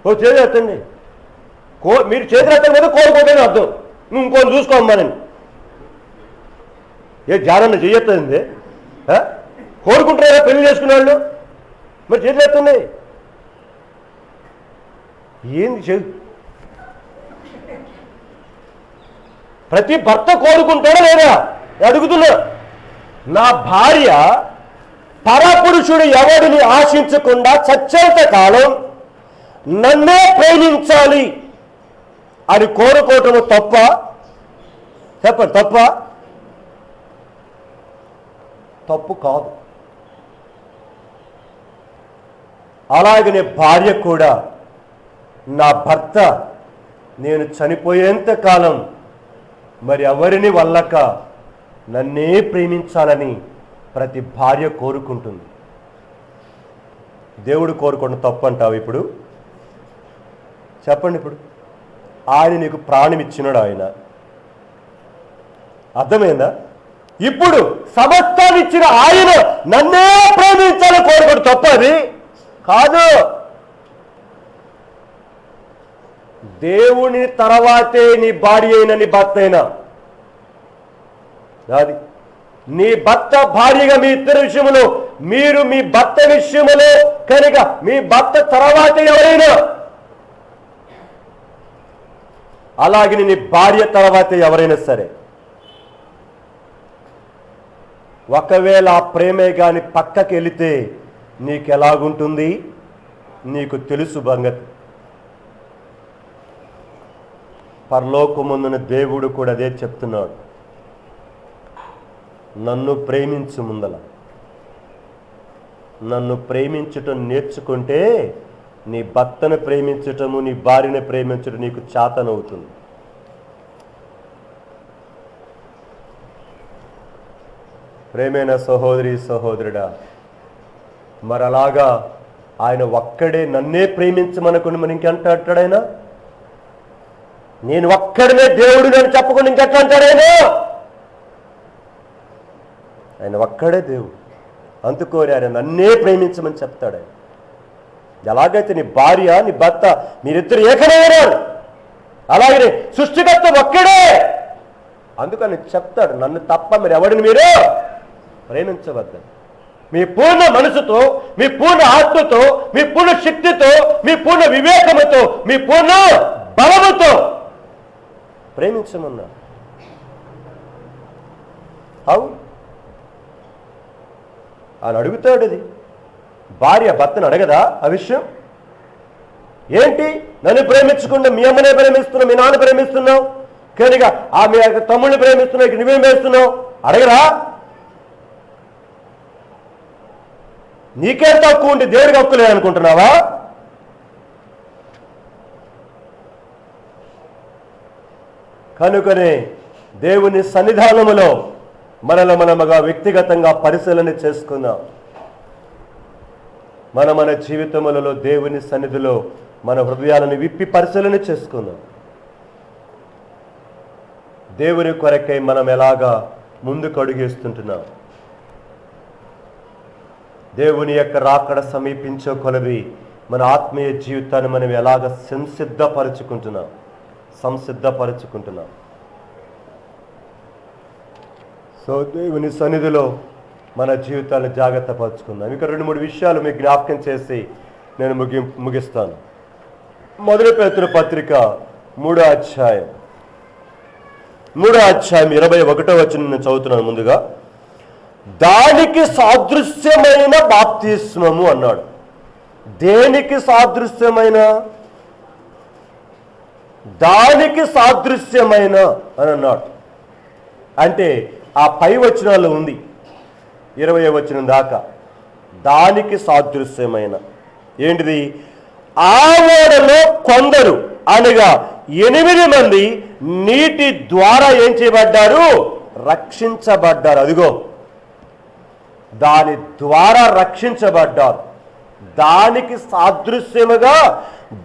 చేతులెత్తండి. మీరు చేతులెత్తండి కదా కోరుకుంటేనే అర్థం. నువ్వు ఇంకొని చూసుకోమ్మని ఏ జానన్న చెయ్యొద్దండి. కోరుకుంటారా పెళ్లి చేసుకునే వాళ్ళు? మరి చేతులెత్తండి. ఏంది ప్రతి భర్త కోరుకుంటాడా లేదా అడుగుతున్నా. నా భార్య పరపురుషుడు ఎవరిని ఆశించకుండా చచ్చేంత కాలం నన్నే ప్రేమించాలి అని కోరుకోవటము తప్ప? చెప్పండి, తప్ప? తప్పు కాదు. అలాగనే భార్య కూడా నా భర్త నేను చనిపోయేంత కాలం మరి ఎవరిని వల్లక నన్నే ప్రేమించాలని ప్రతి భార్య కోరుకుంటుంది. దేవుడు కోరుకోవడం తప్పు అంటావు ఇప్పుడు? చెప్పండి. ఇప్పుడు ఆయన నీకు ప్రాణం ఇచ్చినాడు, ఆయన. అర్థమైందా? ఇప్పుడు సమస్తాన్ని ఇచ్చిన ఆయన నన్నే ప్రేమించాలని కోరుకోవడం తప్ప? అది కాదు. దేవుని తర్వాతే నీ భార్య అయినా నీ భర్త అయినా. అది నీ భర్త భార్యగా మీ ఇద్దరి విషయంలో, మీరు మీ భర్త విషయంలో కనుక మీ భర్త తర్వాతే ఎవరైనా, అలాగే నీ భార్య తర్వాతే ఎవరైనా సరే. ఒకవేళ ఆ ప్రేమే కానీ పక్కకి వెళితే నీకెలాగుంటుంది నీకు తెలుసు సంగతి. పరలోకమందున దేవుడు కూడా అదే చెప్తున్నాడు. నన్ను ప్రేమించు ముందల. నన్ను ప్రేమించటం నేర్చుకుంటే నీ భర్తను ప్రేమించటము, నీ భార్యను ప్రేమించటం నీకు చేతనవుతుంది. ప్రేమైన సహోదరి సహోదరుడా, మరలాగా ఆయన ఒక్కడే నన్నే ప్రేమించమనుకుని మరి ఇంకెంటాడాయనా? నేను ఒక్కడనే దేవుడు నేను చెప్పుకుని ఇంకెట్లా అంటాడైనా? ఆయన ఒక్కడే దేవుడు, అందుకోని ఆయన నన్నే ప్రేమించమని చెప్తాడు. ఆయన ఎలాగైతే నీ భార్య నీ భర్త మీరిద్దరు ఏకమైనారు, అలాగే సృష్టికర్త ఒక్కడే. అందుకని చెప్తాడు, నన్ను తప్ప మీరు ఎవరిని మీరు ప్రేమించవద్దని. మీ పూర్ణ మనసుతో, మీ పూర్ణ ఆత్మతో, మీ పూర్ణ శక్తితో, మీ పూర్ణ వివేకముతో, మీ పూర్ణ బలముతో ప్రేమించమన్నా. అవును, ఆయన అడుగుతాడు. అది భార్య భర్తను అడగదా ఆ విషయం? ఏంటి, నన్ను ప్రేమించకుండా మీ అమ్మనే ప్రేమిస్తున్నావు, మీ నాన్న ప్రేమిస్తున్నావు, కనుక మీ తమ్ముడిని ప్రేమిస్తున్నావు, ఇక నువ్వేం వేస్తున్నావు అడగరా? నీకేం తక్కువ ఉంటే దేవుడికి హక్కు లేదనుకుంటున్నావా? కనుకనే దేవుని సన్నిధానములో మనముగా వ్యక్తిగతంగా పరిశీలన చేసుకుందాం. మన జీవితములలో దేవుని సన్నిధిలో మన హృదయాలను విప్పి పరిశీలన చేసుకుందాం. దేవుని కొరకై మనం ఎలాగా ముందుకు అడుగేస్తుంటున్నాం? దేవుని యొక్క రాకడ సమీపించే కొలది మన ఆత్మీయ జీవితాన్ని మనం ఎలాగ సంసిద్ధపరుచుకుంటున్నాం. సో దేవుని సన్నిధిలో మన జీవితాన్ని జాగ్రత్త పరుచుకుందాం. ఇక 2-3 విషయాలు మీకు జ్ఞాపకం చేసి నేను ముగిస్తాను. 1 పేతురు పత్రిక 3వ అధ్యాయం 21వ వచనం నేను చదువుతున్నాను. ముందుగా, దానికి సాదృశ్యమైన బాప్తిస్మము అన్నాడు. దేనికి సాదృశ్యమైన? దానికి సాదృశ్యమైన అని అన్నాడు. అంటే ఆ పై వచనాల్లో ఉంది 20వ వచనం దాకా. దానికి సాదృశ్యమైన ఏంటిది? ఆ ఓడలో కొందరు అనగా 8 మంది నీటి ద్వారా ఏం చేయబడ్డారు? రక్షించబడ్డారు. అదిగో, దాని ద్వారా రక్షించబడ్డారు. దానికి సాదృశ్యముగా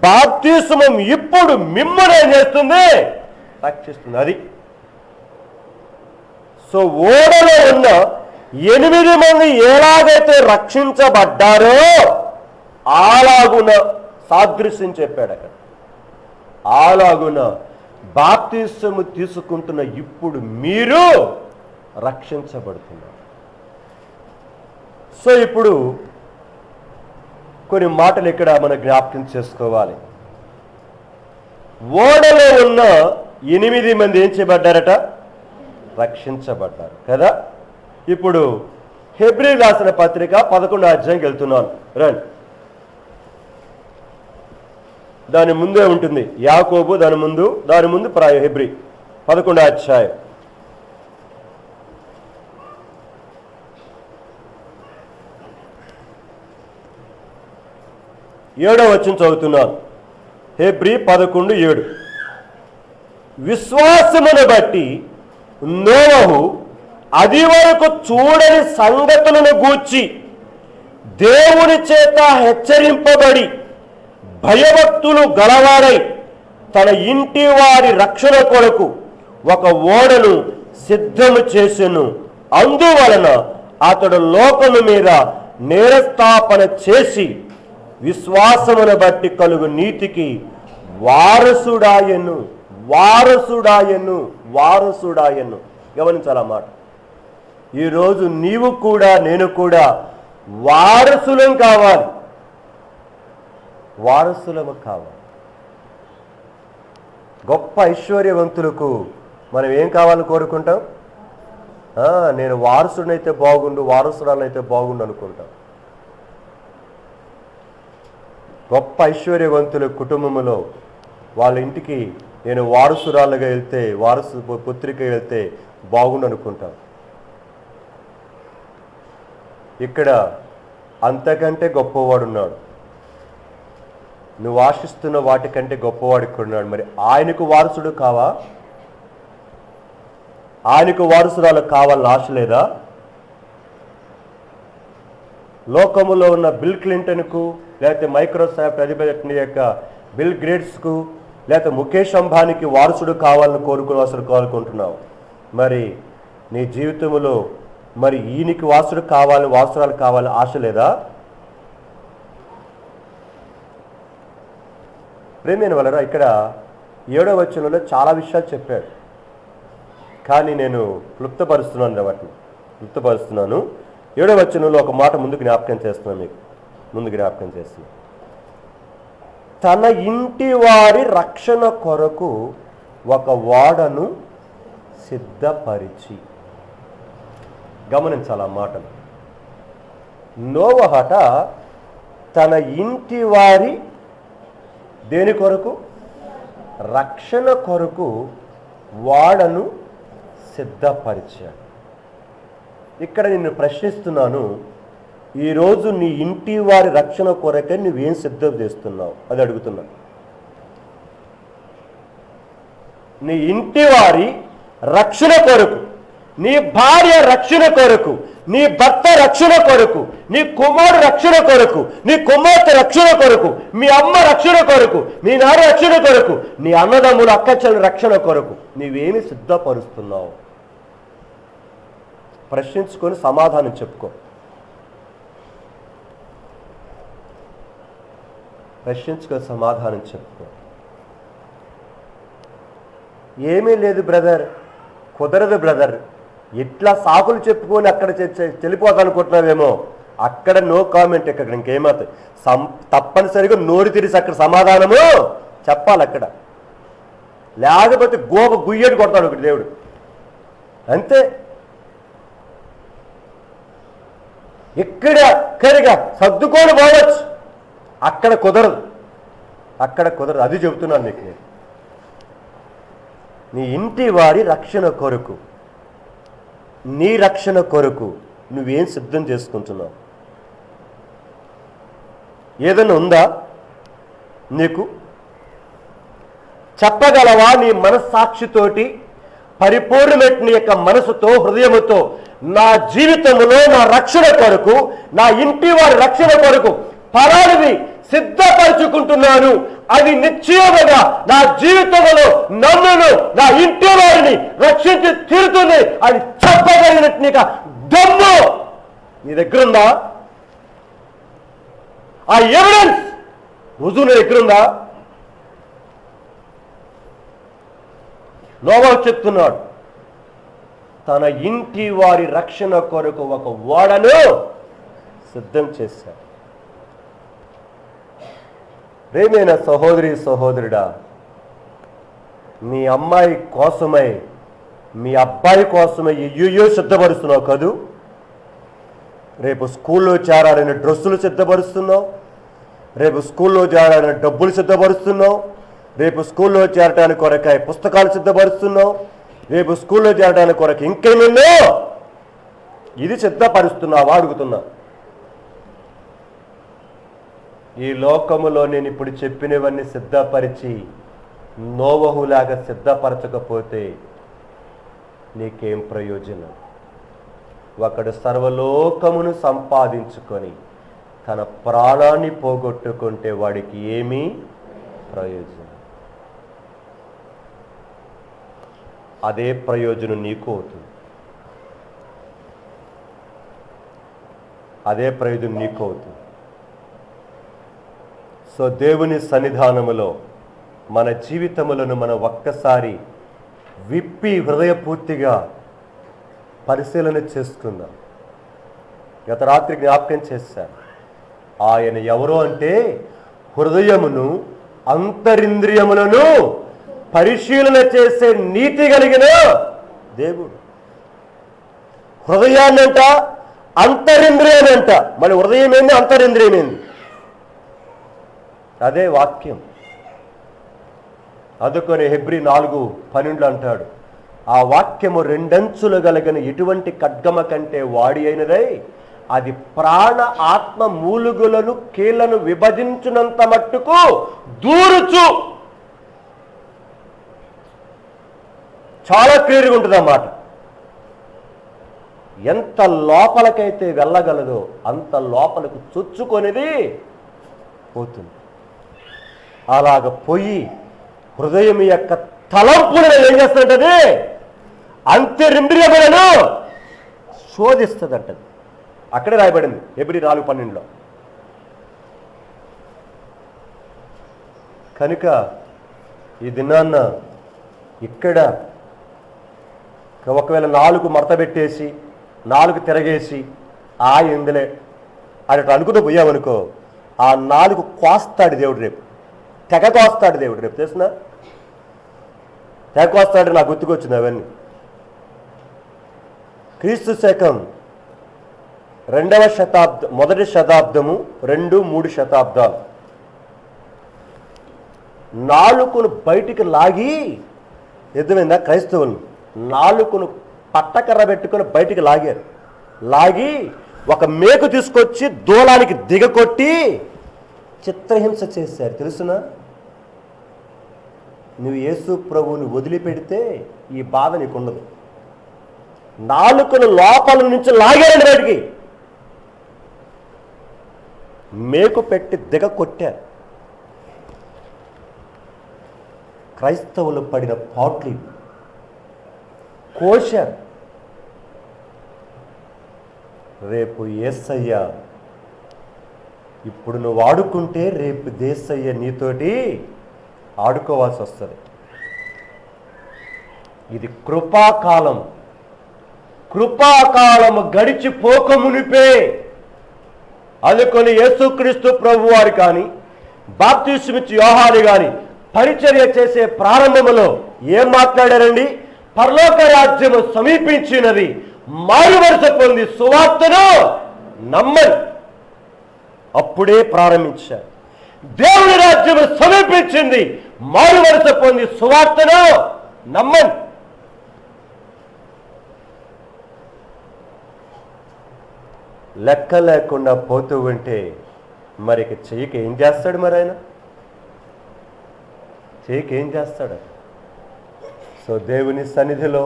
బాప్తిస్మం ఇప్పుడు మిమ్మల్ని ఏం చేస్తుంది? రక్షిస్తుంది. అది సో ఓడలో ఉన్న 8 మంది ఎలాగైతే రక్షించబడ్డారో అలాగున సాదృశ్యం చెప్పాడు అక్కడ. అలాగున బాప్తిస్మము తీసుకుంటున్న ఇప్పుడు మీరు రక్షించబడుతున్నారు. సో ఇప్పుడు కొన్ని మాటలు ఇక్కడ మనం జ్ఞాపకం చేసుకోవాలి. ఓడలో ఉన్న 8 మంది ఏం చేయబడ్డారట? రక్షించబడ్డారు కదా. ఇప్పుడు హెబ్రీ రాసిన పత్రిక 11వ అధ్యాయంకి వెళ్తున్నాను. రండి, దాని ముందే ఉంటుంది యాకోబు, దాని ముందు హెబ్రీ 11వ అధ్యాయం 7వ వచనం చదువుతున్నాను. హెబ్రీ 11:7. విశ్వాసమును బట్టి నోవహు అది వరకు చూడని సంగతులను గూర్చి దేవుని చేత హెచ్చరింపబడి భయభక్తులు గలవాడై తన ఇంటి వారి రక్షణ కొరకు ఒక ఓడను సిద్ధము చేసెను. అందువలన అతడు లోకము మీద నేరస్థాపన చేసి విశ్వాసమును బట్టి కలుగు నీతికి వారసుడాయను. గమనించాలన్నమాట. ఈరోజు నీవు కూడా నేను కూడా వారసులం కావాలి. గొప్ప ఐశ్వర్యవంతులకు మనం ఏం కావాలని కోరుకుంటాం? నేను వారసుడనైతే బాగుండు, వారసురాలనైతే బాగుండు అనుకుంటాం. గొప్ప ఐశ్వర్యవంతుల కుటుంబంలో వాళ్ళ ఇంటికి నేను వారసురాలుగా వెళ్తే, పుత్రిక వెళ్తే బాగుండు అనుకుంటాం. ఇక్కడ అంతకంటే గొప్పవాడున్నాడు. నువ్వు ఆశిస్తున్న వాటికంటే గొప్పవాడు ఇక్కడ ఉన్నాడు. మరి ఆయనకు వారసుడు కావా? ఆయనకు వారసురాలు కావాలని ఆశ లేదా? లోకములో ఉన్న బిల్ క్లింటన్కు, లేకపోతే మైక్రోసాఫ్ట్ అధిపతి యొక్క బిల్ గేట్స్కు, లేకపోతే ముఖేష్ అంబానీకి వారసుడు కావాలని కోరుకుంటున్నావు. మరి నీ జీవితంలో మరి ఈయనకి వారసురాలు కావాలని ఆశ లేదా? ప్రేమైన వాళ్ళరా, ఇక్కడ 7వ వచనంలో చాలా విషయాలు చెప్పాడు, కానీ నేను క్లుప్తపరుస్తున్నాను. 7వ వచనంలో ఒక మాట ముందు జ్ఞాపకం చేస్తున్నాను. తన ఇంటి వారి రక్షణ కొరకు ఒక ఓడను సిద్ధపరిచి. గమనించాలి ఆ మాటను. నోవహట తన ఇంటి వారి దేని కొరకు? రక్షణ కొరకు వాడను సిద్ధపరిచాడు. ఇక్కడ నిన్ను ప్రశ్నిస్తున్నాను, ఈరోజు నీ ఇంటి వారి రక్షణ కొరకే నువ్వేం సిద్ధం చేస్తున్నావు అది అడుగుతున్నాను. నీ ఇంటి వారి రక్షణ కొరకు, నీ భార్య రక్షణ కొరకు, నీ భర్త రక్షణ కొరకు, నీ కుమారుడు రక్షణ కొరకు, నీ కుమార్తె రక్షణ కొరకు, మీ అమ్మ రక్షణ కొరకు, మీ నాన్న రక్షణ కొరకు, నీ అన్నదమ్ములు అక్కచెల్లెల రక్షణ కొరకు నీవేమి సిద్ధపరుస్తున్నావు? ప్రశ్నించుకొని సమాధానం చెప్పుకో. ప్రశ్నించుకొని సమాధానం చెప్పుకో. ఏమీ లేదు బ్రదర్, కుదరదు బ్రదర్, ఇట్లా సాకులు చెప్పుకొని అక్కడ చెల్లిపోతానుకుంటున్నావేమో, అక్కడ నో కామెంట్. ఇక్కడ ఇంకేమవుతుంది? తప్పనిసరిగా నోరు తెరిసి అక్కడ సమాధానము చెప్పాలి అక్కడ, లేకపోతే గోప గుయ్యడు కొడతాడు ఒకటి దేవుడు, అంతే. ఇక్కడ కరిగా సర్దుకొని పోవచ్చు, అక్కడ కుదరదు, అక్కడ కుదరదు. అది చెబుతున్నాను నీకు. నేను నీ ఇంటి వారి రక్షణ కొరకు, నీ రక్షణ కొరకు నువ్వేం సిద్ధం చేసుకుంటున్నావు? ఏదైనా ఉందా నీకు? చెప్పగలవా నీ మనస్సాక్షితోటి, పరిపూర్ణమైన నీ యొక్క మనసుతో, హృదయముతో, నా జీవితంలో నా రక్షణ కొరకు, నా ఇంటి వారి రక్షణ కొరకు పరానివి సిద్ధపరచుకుంటున్నాను, అది నిశ్చయముగా నా జీవితంలో నన్నును నా ఇంటి వారిని రక్షించి తీరుతుంది అని చెప్పగలిగినట్టు దమ్ము నీ దగ్గర ఉందా? ఆ ఎవిడెన్స్ రుజువు నీ దగ్గర ఉందా? నోవహు చెప్తున్నాడు, తన ఇంటి వారి రక్షణ కొరకు ఒక ఓడను సిద్ధం చేశాడు. ప్రేమైన సహోదరి సహోదరుడా, మీ అమ్మాయి కోసమై, మీ అబ్బాయి కోసమై అయ్యో సిద్ధపరుస్తున్నావు కదూ. రేపు స్కూల్లో చేరాలని డ్రెస్సులు సిద్ధపరుస్తున్నావు, రేపు స్కూల్లో చేరాలని డబ్బులు సిద్ధపరుస్తున్నావు, రేపు స్కూల్లో చేరటానికి కొరకాయ పుస్తకాలు సిద్ధపరుస్తున్నావు, రేపు స్కూల్లో చేరడానికి కొరకు ఇంకేమో ఇది సిద్ధపరుస్తున్నావా అడుగుతున్నా. ఈ లోకములో నేను ఇప్పుడు చెప్పినవన్నీ సిద్ధపరిచి నోవహులాగా సిద్ధపరచకపోతే నీకేం ప్రయోజనం? ఒకడు సర్వలోకమును సంపాదించుకొని తన ప్రాణాన్ని పోగొట్టుకుంటే వాడికి ఏమీ ప్రయోజనం? అదే ప్రయోజనం నీకు అవుతుంది, అదే ప్రయోజనం నీకు అవుతుంది. సో దేవుని సన్నిధానములో మన జీవితములను మనం ఒక్కసారి విప్పి హృదయపూర్తిగా పరిశీలన చేసుకుందాం. గత రాత్రి జ్ఞాపకం చేశాను, ఆయన ఎవరో అంటే హృదయమును అంతరింద్రియములను పరిశీలన చేసే నీతి కలిగిన దేవుడు. హృదయాన్నంట అంతరింద్రియానంట, మళ్ళీ హృదయం ఏంది, అంతరింద్రియం ఏంది? అదే వాక్యం. అందుకని హెబ్రీ 4:12 అంటాడు, ఆ వాక్యము రెండంచులు కలిగిన ఎటువంటి ఖడ్గమ కంటే వాడి అయినదై అది ప్రాణ ఆత్మ మూలుగులను కీళ్లను విభజించినంత మట్టుకు దూరుచు. చాలా క్లియర్గా ఉంటుంది అన్నమాట. ఎంత లోపలకైతే వెళ్ళగలదో అంత లోపలకు చొచ్చుకొనిది పోతుంది. అలాగ పోయి హృదయం యొక్క తలంపులను ఏం చేస్తుంటది? అంతరింద్రియములను శోధిస్తుంది అంటది. అక్కడే రాయబడింది హెబ్రీ 4:12. కనుక ఈ దినాన్న ఇక్కడ ఒకవేళ 4 మడత పెట్టేసి 4 తిరగేసి ఎందులే అని అనుకుంటూ పోయామనుకో, ఆ 4 కోస్తాడు దేవుడు, రేపు తెగ కోస్తాడు దేవుడు. రేపు చేసిన తెగ కోస్తాడు. నాకు గుర్తుకొచ్చింది అవన్నీ. క్రీస్తు శకం 2వ శతాబ్దం, 1వ శతాబ్దము, 2, 3 శతాబ్దాలు. నాలుకను బయటికి లాగి, అర్థమైందా? క్రైస్తవులు నాలుకను పట్టకర్ర పెట్టుకొని బయటికి లాగారు. లాగి ఒక మేకు తీసుకొచ్చి దూలానికి దిగకొట్టి చిత్రహింస చేశారు. తెలుసునా? నువ్వు యేసు ప్రభువుని వదిలిపెడితే ఈ బాధ నీకు ఉండదు. నాలుకను లోపల నుంచి లాగారండి బయటికి, మేకు పెట్టి దిగ కొట్టారు. క్రైస్తవులు పడిన పాట్లు కోశారు. రేపు యేసయ్య ఇప్పుడు నువ్వు ఆడుకుంటే రేపు దేశయ్య నీతోటి ఆడుకోవాల్సి వస్తుంది. ఇది కృపాకాలం. కృపాకాలము గడిచిపోక మునిపే అందుకొని యేసుక్రీస్తు ప్రభు వారు కానీ, బాప్తిస్మిచ్చి యోహాను కానీ పరిచర్య చేసే ప్రారంభంలో ఏం మాట్లాడారండి? పరలోక రాజ్యము సమీపించినది, మారువలస పొంది సువార్తను నమ్మని. అప్పుడే ప్రారంభించారు. దేవుని రాజ్యము సమీపించింది, మారువలస పొంది సువార్తను నమ్మని. లెక్క లేకుండా పోతూ ఉంటే మరి చెయ్యికి ఏం చేస్తాడు? మరి ఆయన చెయ్యికి ఏం చేస్తాడు? సో దేవుని సన్నిధిలో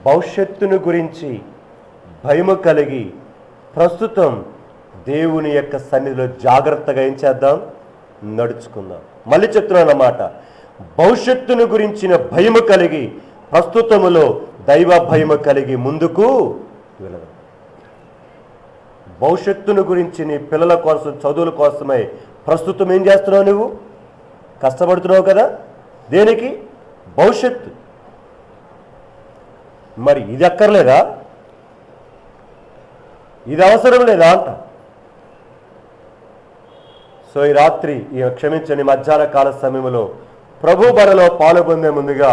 భవిష్యత్తును గురించి భయము కలిగి ప్రస్తుతం దేవుని యొక్క సన్నిధిలో జాగ్రత్తగా ఏం చేద్దాం? నడుచుకుందాం. మళ్ళీ చెప్తున్నాను అన్నమాట. భవిష్యత్తును గురించిన భయము కలిగి ప్రస్తుతములో దైవ భయము కలిగి ముందుకు వెళదాం. భవిష్యత్తును గురించి నీ పిల్లల కోసం, చదువుల కోసమై ప్రస్తుతం ఏం చేస్తున్నావు? నువ్వు కష్టపడుతున్నావు కదా. దేనికి? భవిష్యత్తు. మరి ఇది అక్కర్లేదా? ఇది అవసరం లేదా అంట. సో ఈ రాత్రి, క్షమించండి, మధ్యాహ్న కాల సమయంలో ప్రభు బలలో పాల్గొనే ముందుగా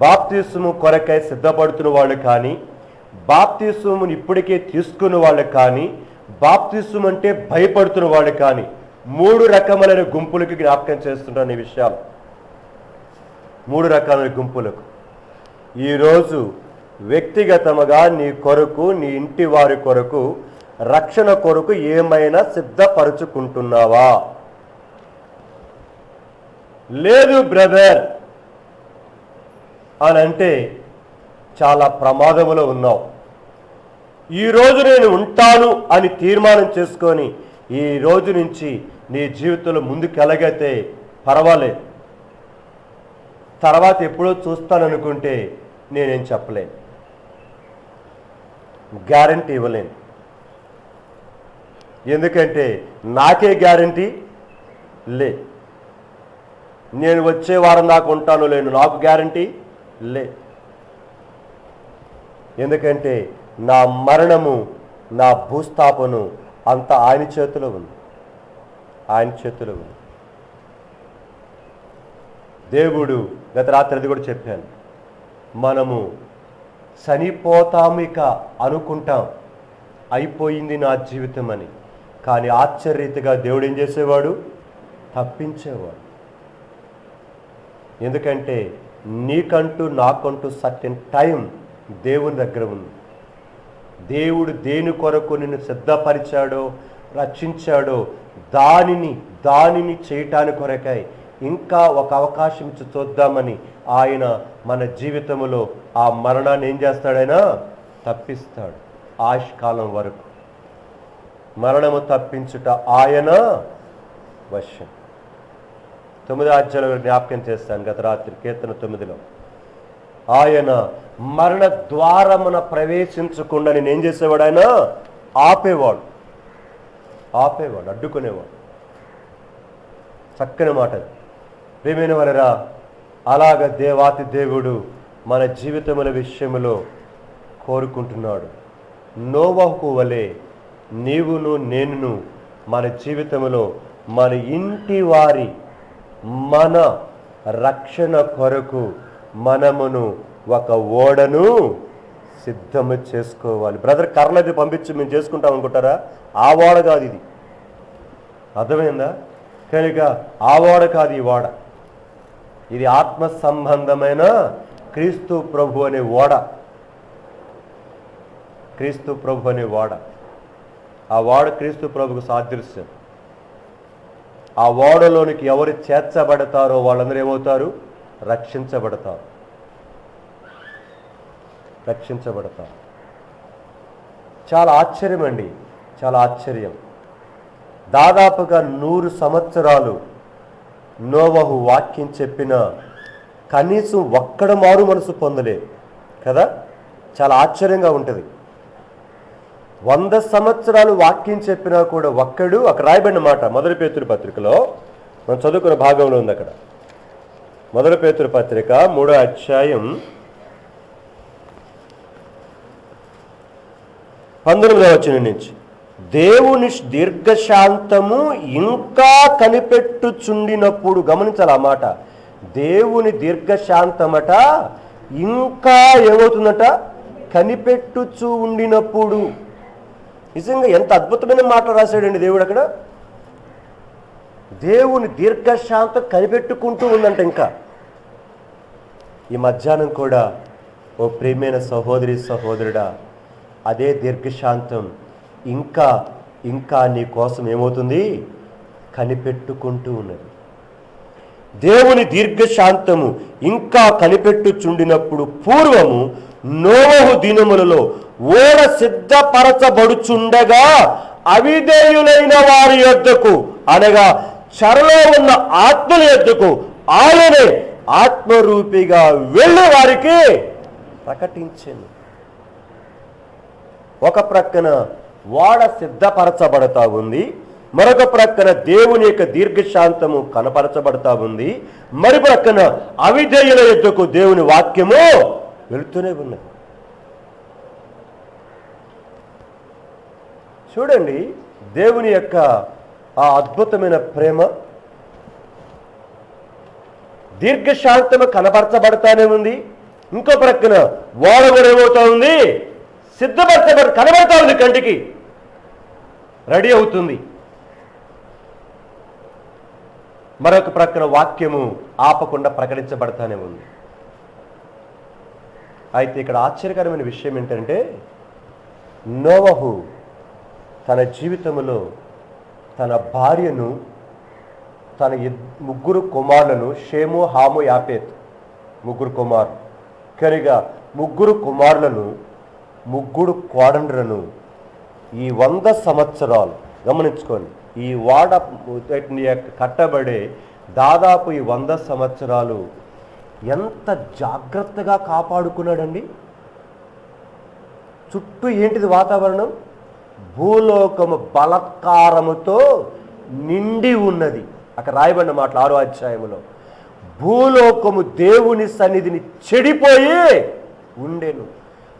బాప్తిస్మము కొరకై సిద్ధపడుతున్న వాళ్ళు కానీ, బాప్తిస్మమును ఇప్పటికే తీసుకున్న వాళ్ళు కానీ, బాప్తిస్మం అంటే భయపడుతున్న వాళ్ళు కానీ, 3 రకములైన గుంపులకు జ్ఞాపకం చేస్తుంటాను ఈ విషయాలు. 3 రకాలైన గుంపులకు ఈరోజు వ్యక్తిగతముగా నీ కొరకు, నీ ఇంటి వారి కొరకు, రక్షణ కొరకు ఏమైనా సిద్ధపరుచుకుంటున్నావా? లేదు బ్రదర్ అని అంటే చాలా ప్రమాదములో ఉన్నావు. ఈరోజు నేను ఉంటాను అని తీర్మానం చేసుకొని ఈ రోజు నుంచి నీ జీవితంలో ముందుకు ఎలాగైతే పర్వాలేదు. తర్వాత ఎప్పుడో చూస్తాననుకుంటే నేనేం చెప్పలేను, గ్యారంటీ ఇవ్వలేను. ఎందుకంటే నాకే గ్యారంటీ లే. నేను వచ్చే వారం దాకా ఉంటాను లేను, నాకు గ్యారంటీ లే. ఎందుకంటే నా మరణము, నా భూస్థాపను అంతా ఆయన చేతిలో ఉంది. ఆయన చేతిలో ఉంది. దేవుడు గత రాత్రి అది కూడా చెప్పాను, మనము చనిపోతాము ఇక అనుకుంటాం, అయిపోయింది నా జీవితం అని. కానీ ఆశ్చర్యరీతిగా దేవుడు ఏం చేసేవాడు? తప్పించేవాడు. ఎందుకంటే నీకంటూ నాకంటూ సర్టెన్ టైం దేవుని దగ్గర ఉంది. దేవుడు దేని కొరకు నిన్ను సిద్ధపరిచాడో, రక్షించాడో దానిని చేయటానికి కొరకై ఇంకా ఒక అవకాశం ఇచ్చి చూద్దామని ఆయన మన జీవితంలో ఆ మరణాన్ని ఏం చేస్తాడైనా తప్పిస్తాడు. ఆయుష్కాలం వరకు మరణము తప్పించుట ఆయన వశం. 9వ అధ్యాయంలో జ్ఞాపకం చేస్తాను గత రాత్రి, కీర్తన 9లో ఆయన మరణ ద్వారమున ప్రవేశించకుండా నేను ఏం చేసేవాడు? ఆయన ఆపేవాడు, అడ్డుకునేవాడు. చక్కని మాట. ప్రియమైన వారరా, అలాగ దేవాతి దేవుడు మన జీవితముల విషయంలో కోరుకుంటున్నాడు. నోవహు వలె నీవును నేనును మన జీవితంలో మన ఇంటి వారి, మన రక్షణ కొరకు మనమును ఒక ఓడను సిద్ధము చేసుకోవాలి. బ్రదర్ కర్రలది పంపించి మేము చేసుకుంటాం అనుకుంటారా? ఆ ఓడ కాదు ఇది. అర్థమైందా? కనుక ఆ ఓడ కాదు ఈ ఓడ, ఇది ఆత్మ సంబంధమైన క్రీస్తు ప్రభు అనే ఓడ. క్రీస్తు ప్రభు అనే ఓడ, ఆ ఓడ క్రీస్తు ప్రభుకు సాదృశ్యం. ఆ ఓడలోనికి ఎవరు చేర్చబడతారో వాళ్ళందరూ ఏమవుతారు? రక్షించబడతారు. రక్షించబడతారు. చాలా ఆశ్చర్యం అండి, చాలా ఆశ్చర్యం. దాదాపుగా 100 సంవత్సరాలు నోవహు వాక్యం చెప్పిన కనీసం ఒక్కడ మారు మనసు పొందలేదు కదా. చాలా ఆశ్చర్యంగా ఉంటుంది. 100 సంవత్సరాలు వాక్యం చెప్పినా కూడా ఒక్కడు, అక్కడ రాయబడిన మాట 1 పేతురు పత్రికలో మనం చదువుకున్న భాగంలో ఉంది. అక్కడ 1 పేతురు పత్రిక 3వ అధ్యాయం 19వ వచనం నుంచి, దేవుని దీర్ఘశాంతము ఇంకా కనిపెట్టుచుండినప్పుడు, గమనించాలి ఆ మాట, దేవుని దీర్ఘశాంతమట ఇంకా ఏమవుతుందట? కనిపెట్టుచు ఉండినప్పుడు. నిజంగా ఎంత అద్భుతమైన మాట రాశాడండి దేవుడు అక్కడ. దేవుని దీర్ఘశాంతం కనిపెట్టుకుంటూ ఉందంట. ఇంకా ఈ మధ్యాహ్నం కూడా ఓ ప్రియమైన సహోదరి సహోదరుడా, అదే దీర్ఘశాంతం ఇంకా ఇంకా నీ కోసం ఏమవుతుంది? కనిపెట్టుకుంటూ ఉన్నది. దేవుని దీర్ఘశాంతము ఇంకా కనిపెట్టుచుండినప్పుడు పూర్వము నోవహు దినములలో ఓడ సిద్ధపరచబడుచుండగా అవిధేయులైన వారి యొద్దకు, అనగా చెరలో ఉన్న ఆత్మల యొద్దకు ఆయనే ఆత్మరూపిగా వెళ్ళి వారికి ప్రకటించెను. ఒక ప్రక్కన ఓడ సిద్ధపరచబడతా ఉంది, మరొక ప్రక్కన దేవుని యొక్క దీర్ఘశాంతము కనపరచబడతా ఉంది, మరి ప్రక్కన అవిధేయుల యొద్దకు దేవుని వాక్యము వెళుతూనే ఉన్నది. చూడండి దేవుని యొక్క ఆ అద్భుతమైన ప్రేమ. దీర్ఘశాంతము కనపరచబడతానే ఉంది, ఇంకో ప్రక్కన ఓడ కూడా ఏమవుతా ఉంది? కనబడతా ఉంది, కంటికి రెడీ అవుతుంది. మరొక ప్రక్కన వాక్యము ఆపకుండా ప్రకటించబడతానే ఉంది. అయితే ఇక్కడ ఆశ్చర్యకరమైన విషయం ఏంటంటే, నోవహు తన జీవితంలో తన భార్యను, తన 3 కుమారులను, షేము, హాము, యాపేత్, 3 కుమారులు, కనుక 3 కుమారులను, 3 కోడండ్రను ఈ 100 సంవత్సరాలు గమనించుకోండి. ఈ వాడ కట్టబడే దాదాపు ఈ 100 సంవత్సరాలు ఎంత జాగ్రత్తగా కాపాడుకున్నాడండి. చుట్టూ ఏంటిది వాతావరణం? భూలోకము బలత్కారముతో నిండి ఉన్నది. అక్కడ రాయబడిన మాటలు 6వ అధ్యాయంలో, భూలోకము దేవుని సన్నిధిని చెడిపోయి ఉండేను.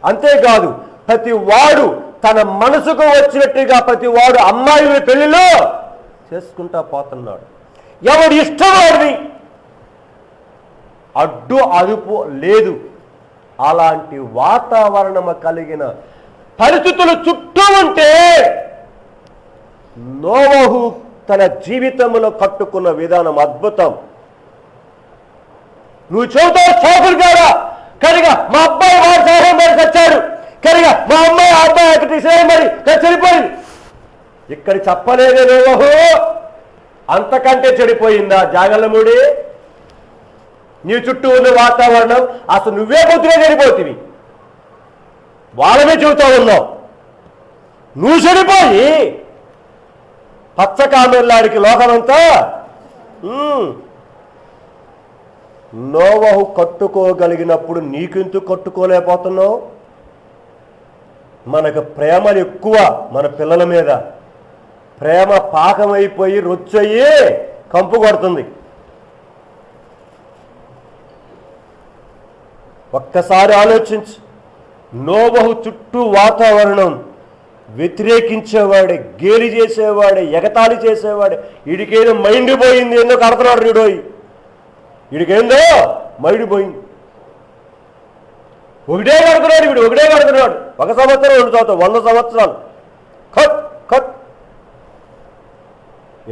అంతేకాదు ప్రతి వాడు తన మనసుకు వచ్చినట్టుగా ప్రతి వాడు అమ్మాయిల పెళ్లిలో చేసుకుంటా పోతున్నాడు. ఎవడు ఇష్టం వాడిని, అడ్డు అదుపు లేదు. అలాంటి వాతావరణం కలిగిన పరిస్థితులు చుట్టూ ఉంటే నోవహు తన జీవితంలో కట్టుకున్న విధానం అద్భుతం. నువ్వు చూద్దావు చాకులు కాదా, కనుక మా అబ్బాయి వాడు సహాయం మరి చచ్చాడు, కనుక మా అమ్మాయి ఆ అబ్బాయి అక్కడికి మరి చనిపోయింది. ఇక్కడ చెప్పలేదే నోవహు, అంతకంటే చెడిపోయిందా జాగలముడి? నీ చుట్టూ ఉన్న వాతావరణం అసలు నువ్వే పొద్దునే చెడిపోతుంది, వాళ్ళనే చెబుతా ఉన్నావు. నువ్వు చెడిపోయి పచ్చకామెల్లాడికి లోకమంతా. నోవహు కట్టుకోగలిగినప్పుడు నీకెందుకు కట్టుకోలేకపోతున్నావు? మనకు ప్రేమలు ఎక్కువ, మన పిల్లల మీద ప్రేమ పాకమైపోయి రొచ్చయ్యి కంపు కొడుతుంది. ఒక్కసారి ఆలోచించు. నోవహు చుట్టూ వాతావరణం వ్యతిరేకించేవాడే, గేలి చేసేవాడే, ఎగతాళి చేసేవాడే. వీడికేదో మైండ్ పోయింది, ఏందో కడుతున్నాడు వీడోయి, వీడికేందో మైండ్ పోయింది. ఒకటే కడుతున్నాడు వీడు, ఒకటే కడుతున్నాడు. 1 సంవత్సరం 2 సంవత్సరం 100 సంవత్సరాలు కట్ కట్.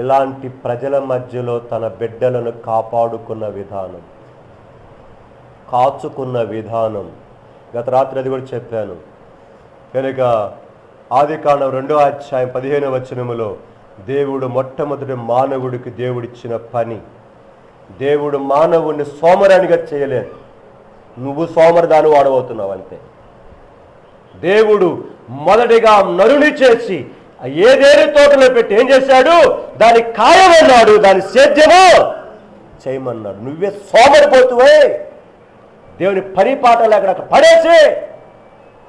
ఇలాంటి ప్రజల మధ్యలో తన బిడ్డలను కాపాడుకున్న విధానం, కాచుకున్న విధానం గత రాత్రి అది కూడా చెప్పాను. కనుక ఆదికాండం 2వ అధ్యాయం 15వ వచనములో దేవుడు మొట్టమొదటి మానవుడికి దేవుడిచ్చిన పని, దేవుడు మానవుడిని సోమరానిగా చేయలేదు. నువ్వు సోమరిదాని వాడబోతున్నావు అంతే. దేవుడు మొదటిగా నరుని చేసి ఏదేని తోటలో పెట్టి ఏం చేశాడు? దాని కాయమన్నాడు, దాని సేద్యము చేయమన్నాడు. నువ్వే సోమరిపోతువే, దేవుని పని పాట లేక పడేసి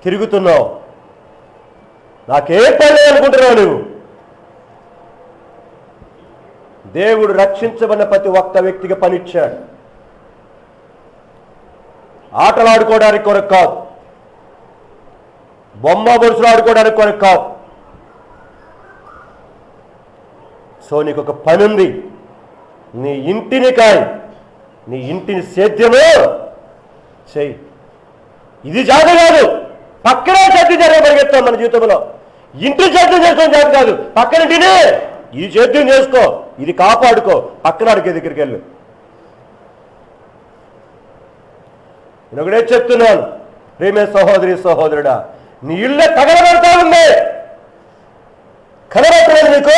తిరుగుతున్నావు. నాకేం పని అనుకుంటున్నావు నువ్వు? దేవుడు రక్షించబడిన ప్రతి ఒక్క వ్యక్తికి పనిచ్చాడు. ఆటలాడుకోవడానికి కొరకు కాదు, బొమ్మ బొరుసులు ఆడుకోవడానికి కొరకు కాదు. సో నీకు ఒక పని ఉంది. నీ ఇంటిని నీ ఇంటిని సేద్యము చెయ్యి. ఇది జాత కాదు, పక్కనే సేద్యం జరగబడిస్తాం మన జీవితంలో. ఇంటి సేద్యం చేస్తాం జాత కాదు, పక్కనింటిని ఈ సేద్యం చేసుకో, ఇది కాపాడుకో, పక్కన అడిగే దగ్గరికి వెళ్ళు. నేను ఒకటే చెప్తున్నాను, ప్రేమే సహోదరి సహోదరుడా, నీ ఇల్లే తగలబెడతా ఉంది. కనబట్టలేదు నీకు?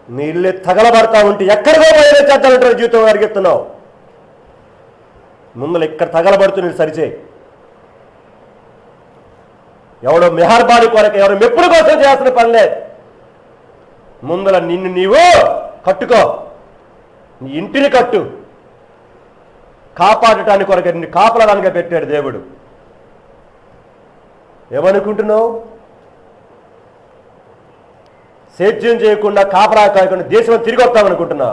నీ ఇల్లే తగలబడతా ఉంటే ఎక్కడికో పోయినా చేద్దామంటారు జీవితం అరిగెత్తున్నావు. ముందర ఎక్కడ తగలబడుతుంది సరిచేయి. ఎవడో మెహర్బాని కొరకు, ఎవరో మెప్పుడు కోసం చేస్తున్న పనిలే. ముందర నిన్ను నీవు కట్టుకో, నీ ఇంటిని కట్టు. కాపాడటానికి కొరకు నిన్ను కాపలాదానిగా పెట్టాడు దేవుడు. ఏమనుకుంటున్నావు? సేద్యం చేయకుండా, కాపలా కాయకుండా దేశం తిరిగి వస్తామనుకుంటున్నా?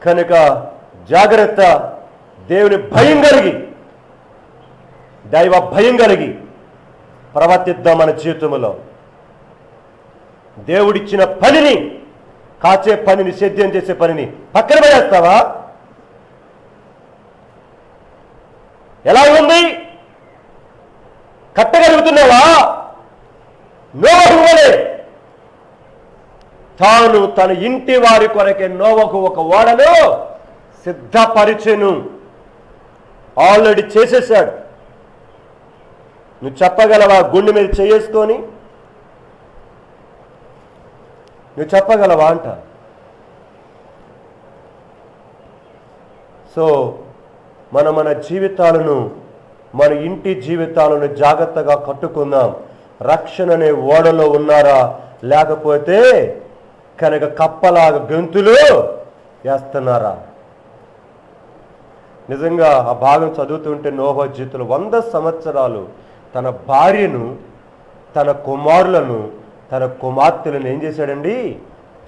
కనుక జాగ్రత్త. దేవుని భయం కలిగి, దైవ భయం కలిగి ప్రవర్తిద్దాం మన జీవితంలో. దేవుడిచ్చిన పనిని, కాచే పనిని, సేద్యం చేసే పనిని పక్కన పడేస్తావా? ఎలా ఉంది? కట్టగలుగుతున్నావా? నోవహు వలె తాను తన ఇంటి వారి కొరకే నోవహు ఒక ఓడను సిద్ధపరిచెను. ఆల్రెడీ చేసేసాడు. నువ్వు చెప్పగలవా? గుండె మీద చేసుకొని నువ్వు చెప్పగలవా అంట. సో మన జీవితాలను, మన ఇంటి జీవితాలను జాగ్రత్తగా కట్టుకుందాం. రక్షణ అనే ఓడలో ఉన్నారా? లేకపోతే కనుక కప్పలాగా గొంతులు వేస్తున్నారా? నిజంగా ఆ భాగం చదువుతుంటే నోవహు జీవితంలో 100 సంవత్సరాలు తన భార్యను, తన కుమారులను, తన కుమార్తెలను ఏం చేశాడండి?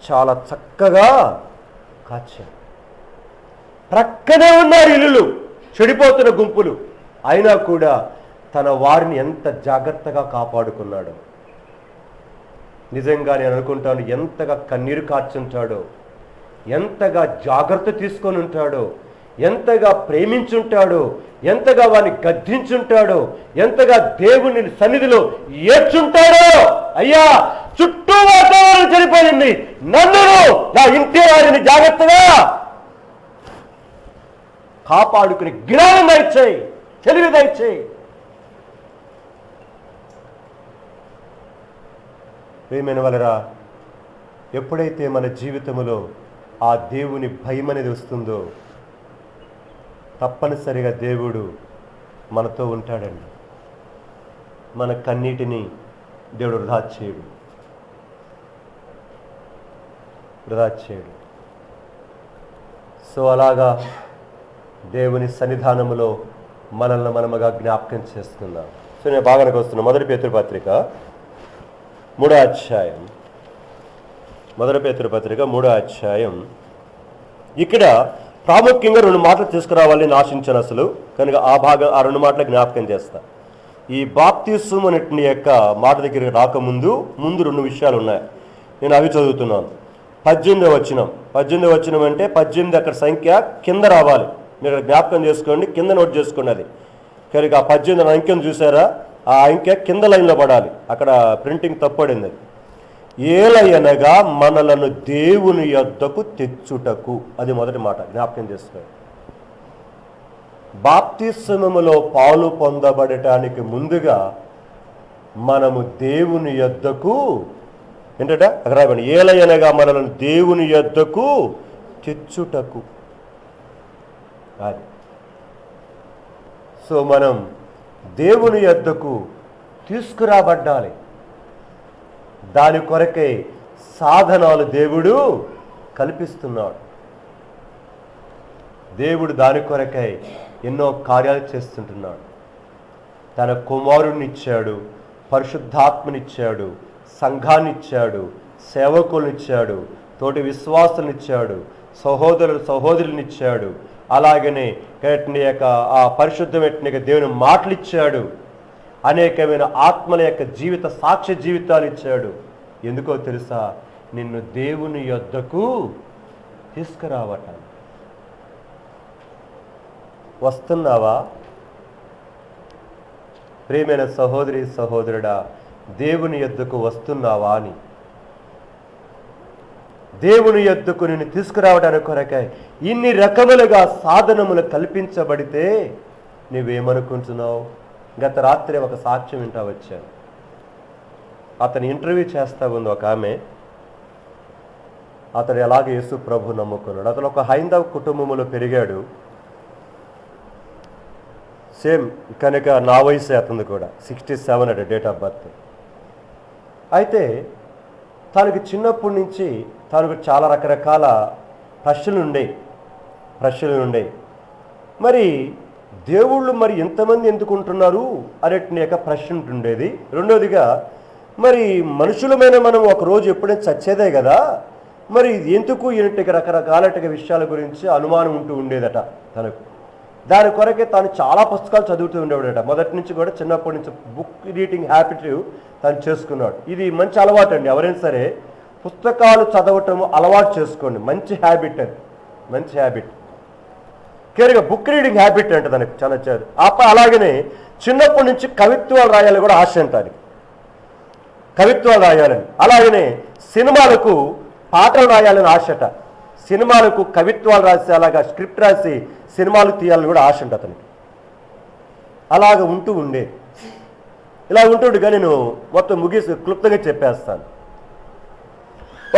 చాలా చక్కగా కాచాడు. ప్రక్కనే ఉన్నారు ఇల్లులు, చెడిపోతున్న గుంపులు, అయినా కూడా తన వారిని ఎంత జాగ్రత్తగా కాపాడుకున్నాడు. నిజంగా నేను అనుకుంటాను, ఎంతగా కన్నీరు కార్చుంటాడో, ఎంతగా జాగ్రత్త తీసుకొని ఉంటాడో, ఎంతగా ప్రేమించుంటాడో, ఎంతగా వారిని గద్దించుంటాడో, ఎంతగా దేవుని సన్నిధిలో ఏడ్చుంటాడో. అయ్యా, చుట్టూ వాతావరణం చనిపోయింది, నన్ను నా ఇంటి వారిని జాగ్రత్తగా కాపాడుకుని జ్ఞానం దయచేయి, తెలివి దయచేయి. ప్రియమైన వాళ్ళరా, ఎప్పుడైతే మన జీవితంలో ఆ దేవుని భయం అనేది వస్తుందో తప్పనిసరిగా దేవుడు మనతో ఉంటాడండి. మన కన్నీటిని దేవుడు వృధా చేయడు. సో అలాగా దేవుని సన్నిధానములో మనల్ని మనముగా జ్ఞాపకం చేస్తున్నాం. సో నేను భాగానికి వస్తున్నాను. 1 పేతురు పత్రిక 3వ అధ్యాయం. 1 పేతురు పత్రిక 3వ అధ్యాయం. ఇక్కడ ప్రాముఖ్యంగా 2 మాటలు తీసుకురావాలని ఆశించాను అసలు. కనుక ఆ 2 మాటలు జ్ఞాపకం చేస్తా. ఈ బాప్తిస్మం అనే యొక్క మాట దగ్గరికి రాకముందు 2 విషయాలు ఉన్నాయి. నేను అవి చదువుతున్నాను. 18వ వచనం అంటే 18 అక్కడ సంఖ్య కింద రావాలి. మీరు జ్ఞాపకం చేసుకోండి, కింద నోట్ చేసుకోండి. అది కనుక ఆ 18 అంకెను చూసారా, ఆ అంకె కింద లైన్లో పడాలి, అక్కడ ప్రింటింగ్ తప్పడింది. ఏలయనగా మనలను దేవుని యొద్దకు తెచ్చుటకు, అది మొదటి మాట జ్ఞాపకం చేసుకోండి. బాప్తిస్మములో పాలు పొందబడటానికి ముందుగా మనము దేవుని యొద్దకు ఏంటట అక్కడ రాయండి, ఏలయనగా మనలను దేవుని యొద్దకు తెచ్చుటకు. అది సో మనం దేవుని యొద్దకు తీసుకురాబడ్డాలి. దాని కొరకై సాధనాలు దేవుడు కల్పిస్తున్నాడు. దేవుడు దాని కొరకై ఎన్నో కార్యాలు చేస్తుంటున్నాడు. తన కుమారుణ్ణిచ్చాడు, పరిశుద్ధాత్మనిచ్చాడు, సంఘాన్నిచ్చాడు, సేవకులనిచ్చాడు, తోటి విశ్వాసులనిచ్చాడు, సహోదరులనిచ్చాడు. అలాగనే ఆ పరిశుద్ధమైన దేవుని మాటలు ఇచ్చాడు. అనేకమైన ఆత్మల యొక్క జీవిత సాక్ష్య జీవితాలు ఇచ్చాడు. ఎందుకో తెలుసా? నిన్ను దేవుని యొద్దకు తీసుకురావటం. వస్తున్నావా ప్రియమైన సహోదరి సహోదరుడా? దేవుని యొద్దకు వస్తున్నావా అని, దేవుని యొద్దకు నిన్ను తీసుకురావడానికి కొరకై ఇన్ని రకములుగా సాధనములు కల్పించబడితే నువ్వేమనుకుంటున్నావు? గత రాత్రి ఒక సాక్ష్యం వింటా వచ్చాను. అతను ఇంటర్వ్యూ చేస్తా ఉంది ఒక ఆమె. అతడు ఎలాగ యేసు ప్రభు నమ్ముకున్నాడు. అతను ఒక హైందవ కుటుంబంలో పెరిగాడు. సేమ్ కనుక నా వయసు అతను కూడా 67 అట డేట్ ఆఫ్ బర్త్. అయితే తనకి చిన్నప్పటి నుంచి తనకు చాలా రకరకాల ప్రశ్నలు ఉండేవి. మరి దేవుళ్ళు మరి ఎంతమంది ఎందుకుంటున్నారు అనేటి యొక్క ప్రశ్న ఉండేది. రెండోదిగా మరి మనుషులమైన మనం ఒకరోజు ఎప్పుడైనా చచ్చేదే కదా, మరి ఎందుకు ఇలాంటి రకరకాల విషయాల గురించి అనుమానం ఉంటూ ఉండేదట తనకు. దాని కొరకే తాను చాలా పుస్తకాలు చదువుతూ ఉండేవాడట. మొదటి నుంచి కూడా చిన్నప్పటి నుంచి బుక్ రీడింగ్ హ్యాబిట్ తను చేసుకున్నాడు. ఇది మంచి అలవాటు అండి. ఎవరైనా సరే పుస్తకాలు చదవటం అలవాటు చేసుకోండి. మంచి హ్యాబిట్ అది, మంచి హ్యాబిట్. కేర్గా బుక్ రీడింగ్ హ్యాబిట్ అంటే దానికి చాలా చేదు. అలాగనే చిన్నప్పటి నుంచి కవిత్వాలు రాయాలని కూడా ఆశ అంటారు, కవిత్వాలు రాయాలని. అలాగనే సినిమాలకు పాటలు రాయాలని ఆశట. సినిమాలకు కవిత్వాలు రాసి అలాగా స్క్రిప్ట్ రాసి సినిమాలు తీయాలని కూడా ఆశ అంట అతనికి. అలాగ ఉండే ఇలా ఉంటుండగా నేను మొత్తం ముగిసి క్లుప్తంగా చెప్పేస్తాను.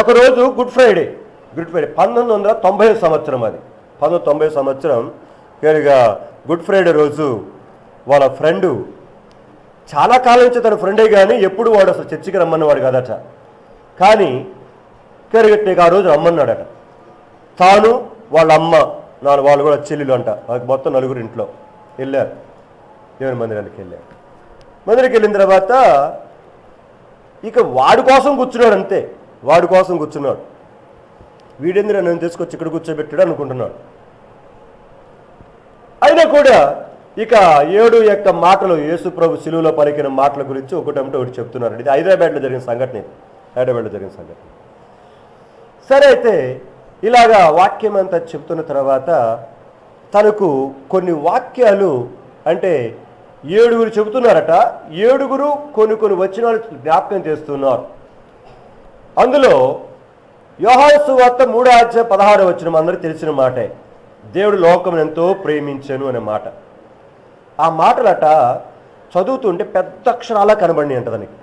ఒకరోజు గుడ్ ఫ్రైడే 1990 సంవత్సరం, అది 1990 సంవత్సరం. కేరుగా గుడ్ ఫ్రైడే రోజు వాళ్ళ ఫ్రెండు, చాలా కాలం నుంచి తన ఫ్రెండే కానీ ఎప్పుడు వాడు అసలు చర్చికి రమ్మన్నవాడు కాదట. కానీ కేరుగట్టిగా ఆ రోజు రమ్మన్నాడట. తాను వాళ్ళ అమ్మ వాళ్ళు కూడా చెల్లెలు అంట, మొత్తం 4 ఇంట్లో వెళ్ళారు. దేవుని మందిరానికి వెళ్ళారు. మందిరికి వెళ్ళిన తర్వాత ఇక వాడి కోసం కూర్చున్నాడు, అంతే. వాడి కోసం కూర్చున్నాడు. వీడేంద్ర నన్ను తీసుకొచ్చి ఇక్కడ కూర్చోబెట్టాడు అనుకుంటున్నాడు. అయినా కూడా ఇక 7 యొక్క మాటలు, యేసు ప్రభు శిలువలో పలికిన మాటల గురించి ఒకటి చెప్తున్నారు. ఇది హైదరాబాద్లో జరిగిన సంఘటన. సరే, అయితే ఇలాగా వాక్యం అంతా చెప్తున్న తర్వాత తనకు కొన్ని వాక్యాలు, అంటే 7 చెబుతున్నారట. 7 కొన్ని వచనాలు జ్ఞాపకం చేస్తున్నారు. అందులో యోహాను సువార్త 3:16 అందరికీ తెలిసిన మాటే. దేవుడు లోకమును ఎంతో ప్రేమించెను అనే మాట. ఆ మాటలట చదువుతుంటే పెద్ద అక్షరాలా కనబడినాయి అంట దానికి.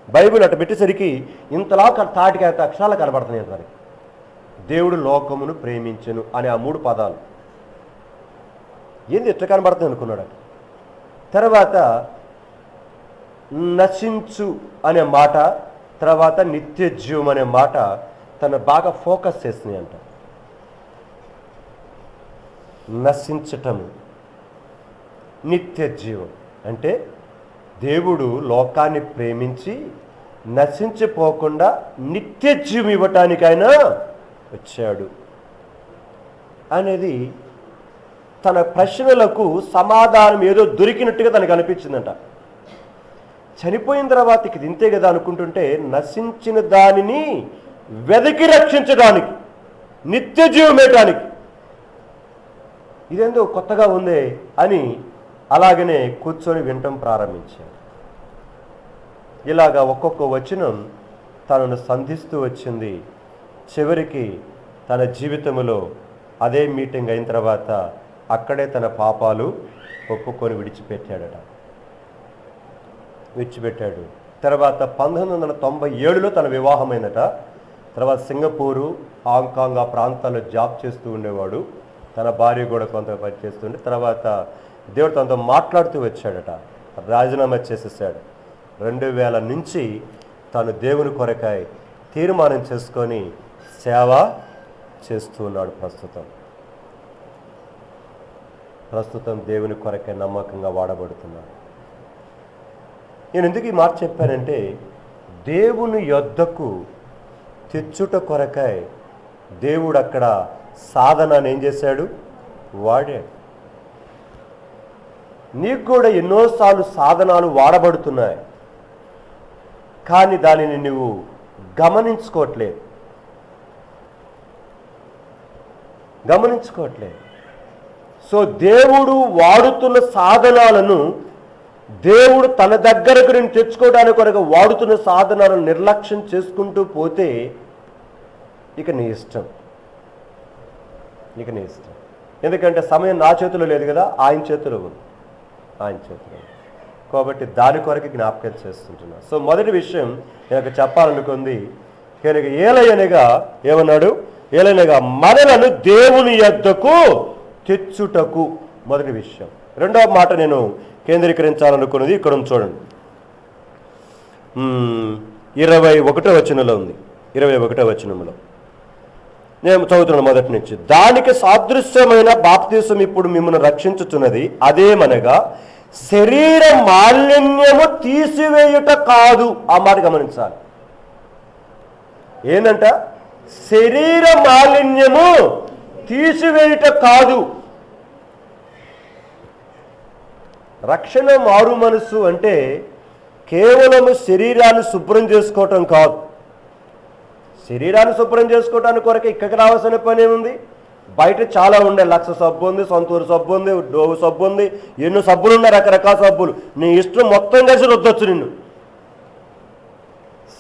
బైబిల్ అట పెట్టేసరికి ఇంతలా తాటికి అక్షరాలు కనబడుతున్నాయి అంట దానికి. దేవుడు లోకమును ప్రేమించెను అనే ఆ 3 పదాలు ఏంది ఎట్లా కనబడుతుంది అనుకున్నాడు. తర్వాత నశించు అనే మాట, తర్వాత నిత్య జీవం అనే మాట తను బాగా ఫోకస్ చేస్తున్నాయి అంట. నశించటము, నిత్య జీవం అంటే దేవుడు లోకాన్ని ప్రేమించి నశించిపోకుండా నిత్య జీవం ఇవ్వటానికైనా వచ్చాడు అనేది తన ప్రశ్నలకు సమాధానం ఏదో దొరికినట్టుగా తనకు అనిపించిందంట. చనిపోయిన తర్వాత ఇది ఇంతే కదా అనుకుంటుంటే, నశించిన దానిని వెదకి రక్షించడానికి, నిత్య జీవం ఇవ్వటానికి ఇదేందో కొత్తగా ఉంది అని అలాగనే కూర్చొని వినటం ప్రారంభించాడు. ఇలాగా ఒక్కొక్క వచనం తనను సంధిస్తూ వచ్చింది. చివరికి తన జీవితంలో అదే మీటింగ్ అయిన తర్వాత అక్కడే తన పాపాలు ఒప్పుకొని విడిచిపెట్టాడు. తర్వాత 1997లో తన వివాహమైనట. తర్వాత సింగపూరు, హాంకాంగ్ ఆ ప్రాంతాల్లో జాబ్ చేస్తూ ఉండేవాడు. తన భార్య కూడా కొంత పని చేస్తుండే. తర్వాత దేవుడు తనతో మాట్లాడుతూ వచ్చాడట. రాజీనామా చేసేసాడు. 2000 నుంచి తను దేవుని కొరకై తీర్మానం చేసుకొని సేవ చేస్తూ ఉన్నాడు. ప్రస్తుతం దేవుని కొరకై నమ్మకంగా వాడబడుతున్నాడు. నేను ఎందుకు ఈ మాట చెప్పానంటే, దేవుని యొద్దకు తెచ్చుట కొరకై దేవుడు అక్కడ సాధనాన్ని ఏం చేశాడు? వాడాడు. నీకు కూడా ఎన్నోసార్లు సాధనాలు వాడబడుతున్నాయి, కానీ దానిని నువ్వు గమనించుకోవట్లేదు. సో దేవుడు వాడుతున్న సాధనాలను, దేవుడు తన దగ్గరకు నేను తెచ్చుకోవడానికి కొరకు వాడుతున్న సాధనాలను నిర్లక్ష్యం చేసుకుంటూ పోతే ఇక నీ ఇష్టం. ఎందుకంటే సమయం నా చేతిలో లేదు కదా, ఆయన చేతిలో ఉంది. కాబట్టి దాని కొరకు జ్ఞాపకం చేస్తుంటున్నా. సో మొదటి విషయం నేను చెప్పాలనుకుంది, కనుక ఏలయనగా ఏమన్నాడు? ఏలయనగా మనలను దేవుని యొద్దకు తెచ్చుటకు, మొదటి విషయం. రెండవ మాట నేను కేంద్రీకరించాలనుకున్నది ఇక్కడ చూడండి, 21వ వచనంలో ఉంది. 21వ వచనంలో నేను చదువుతున్నాను మొదటి నుంచి. దానికి సాదృశ్యమైన బాప్తిసం ఇప్పుడు మిమ్మల్ని రక్షించుచున్నది, అదేమనగా శరీర మాలిన్యము తీసివేయుట కాదు. ఆ మాట గమనించాలి. ఏందంట? శరీర మాలిన్యము తీసివేయుట కాదు. రక్షణ మారు మనసు అంటే కేవలము శరీరాన్ని శుభ్రం చేసుకోవటం కాదు. శరీరాన్ని శుభ్రం చేసుకోవటానికి కొరకు ఇక్కడికి రావాల్సిన పని ఏముంది? బయట చాలా ఉండే, లక్ష సబ్బు ఉంది, సొంతూరు సబ్బు ఉంది, డోవు సబ్బు ఉంది, ఎన్నో సబ్బులు ఉన్నాయి, రకరకాల సబ్బులు. నీ ఇష్టం మొత్తం కలిసి రుద్దొచ్చు నిన్ను.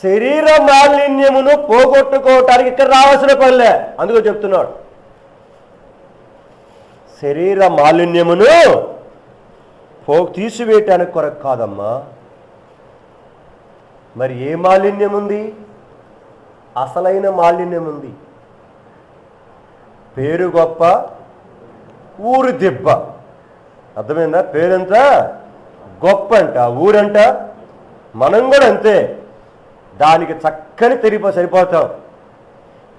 శరీర మాలిన్యమును పోగొట్టుకోవటానికి ఇక్కడ రావాల్సిన పనిలే. అందుకో చెప్తున్నాడు, శరీర మాలిన్యమును తీసివేయటానికి కొరకు కాదమ్మా. మరి ఏ మాలిన్యం ఉంది? అసలైన మాలిన్యం ఉంది. పేరు గొప్ప, ఊరు దెబ్బ. అర్థమైందా? పేరంతా గొప్ప అంట, ఊరంట. మనం కూడా అంతే, దానికి చక్కని సరిపోతాం.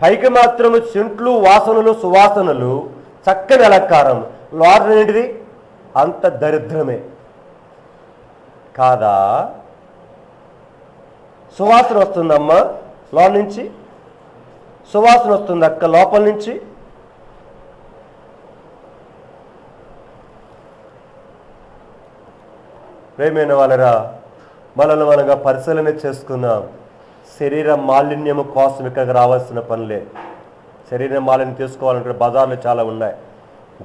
పైకి మాత్రము సెంట్లు, వాసనలు, సువాసనలు, చక్కని అలంకారం. లోపల ఏంటిది? అంత దరిద్రమే కాదా? సువాసన వస్తుందమ్మా లోపల నుంచి, సువాసన వస్తుంది అక్క లోపల నుంచి. ప్రేమైన వాళ్ళరా, మనల్ని మనగా పరిశీలన చేసుకున్నాం. శరీర మాలిన్యము కోసం ఇక్కడికి రావాల్సిన పనులే. శరీర మాలిన్యం తీసుకోవాలంటే బజార్లు చాలా ఉన్నాయి.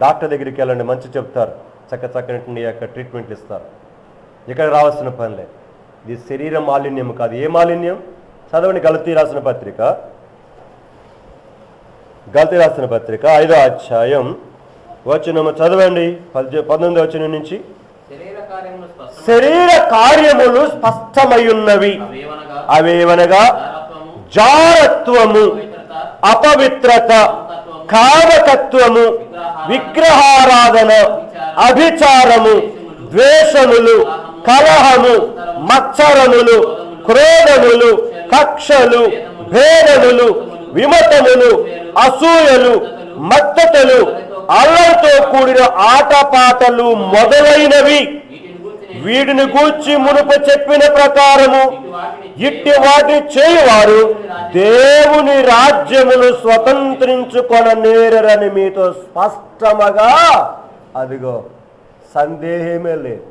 డాక్టర్ దగ్గరికి వెళ్ళండి, మంచి చెప్తారు, చక్కని యొక్క ట్రీట్మెంట్లు ఇస్తారు. ఇక్కడ రావాల్సిన పనిలే. ఇది శరీర మాలిన్యం కాదు. ఏ మాలిన్యం? చదవండి, గలతీ రాసిన పత్రిక 5వ అధ్యాయం వచనము చదవండి, 19వ వచనం నుంచి. శరీర కార్యములు స్పష్టమై ఉన్నవి, అవేవనగా జారత్వము, అపవిత్రత, కామకత్వము, విగ్రహారాధన, అభిచారము, ద్వేషములు, కలహము, మత్సరములు, క్రోధములు, కక్షలు, భేదములు, విమతములు, అసూయలు, మత్తతలు, అల్లరితో కూడిన ఆటపాటలు మొదలైనవి. వీటిని గూర్చి మునుపు చెప్పిన ప్రకారము ఇట్టి వాటిని చేయువారు దేవుని రాజ్యమును స్వతంత్రించుకొననేరని మీతో స్పష్టముగా, అదిగో సందేహమే లేదు,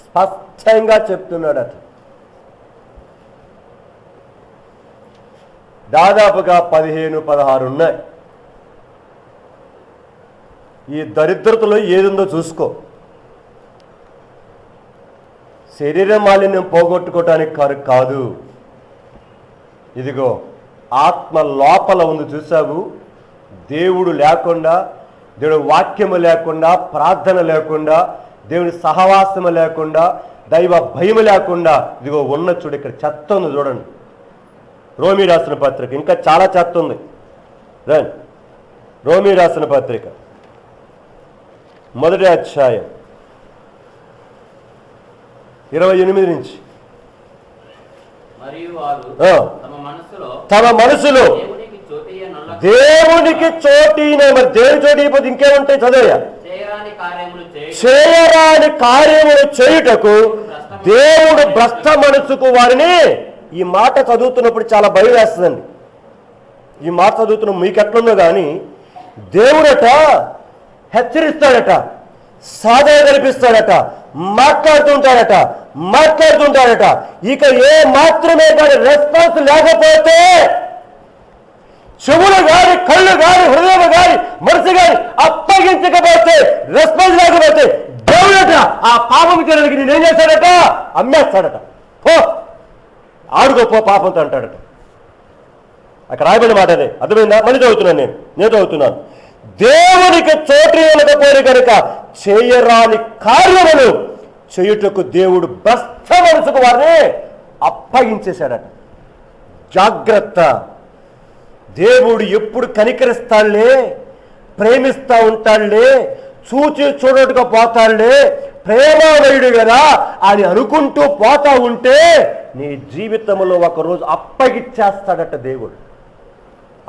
స్పష్టంగా చెప్తున్నాడు. అతను దాదాపుగా 15-16 ఉన్నాయి. ఈ దరిద్రతలో ఏదుందో చూసుకో. శరీర మాలిన్యం పోగొట్టుకోవటానికి కాదు. ఇదిగో ఆత్మ లోపల ఉంది, చూసావు? దేవుడు లేకుండా, దేవుడి వాక్యము లేకుండా, ప్రార్థన లేకుండా, దేవుని సహవాసము లేకుండా, దైవ భయము లేకుండా ఇదిగో ఉన్న చూడు, ఇక్కడ చెత్త ఉంది చూడండి. రోమీ రాసిన పత్రిక, ఇంకా చాలా చెత్త ఉంది. రండి, రోమీ రాసిన పత్రిక 1వ అధ్యాయం 28 నుంచి. తమ మనసులో దేవునికి చోటీన, మరి దేవుని చోటు అయిపోతే ఇంకేముంటాయి? చదవయ్యా. చేయరాని కార్యములు చేయుటకు దేవుడు భ్రష్ట మనసుకు వారిని. ఈ మాట చదువుతున్నప్పుడు చాలా భయం వేస్తుందండి. ఈ మాట చదువుతున్న మీకు ఎట్లుందో కానీ దేవుడట హెచ్చరిస్తాడట, సాధన కల్పిస్తాడట, మాట్లాడుతుంటాడట. ఇక ఏ మాత్రమే కానీ రెస్పాన్స్ లేకపోతే, చెవులు గాని, కళ్ళు గాని, హృదయం గాని, మనసు గాని అప్పగించకపోతే, రెస్పాన్స్ లేకపోతే దేవుడట ఆ పాపం చేయడానికి నేనేం చేశాడట? అమ్మేస్తాడట. పో ఆడుకోపో పాపంతో అంటాడట. అక్కడ రాయబడిన మాట అదే. అర్థమైందా? మళ్ళీ చదువుతున్నాను, నేను చదువుతున్నాను. దేవునికి చోటు ఇవ్వకపోయిన కనుక చేయరాని కార్యములు చేయుటకు దేవుడు భ్రష్ట మనసుకు వారిని అప్పగించేశాడట. జాగ్రత్త. దేవుడు ఎప్పుడు కనికరిస్తాడులే, ప్రేమిస్తా ఉంటాడులే, చూచి చూడట్టుగా పోతాడులే, ప్రేమామయుడు కదా అని అనుకుంటూ పోతా ఉంటే నీ జీవితంలో ఒకరోజు అప్పగిచ్చేస్తాడట దేవుడు.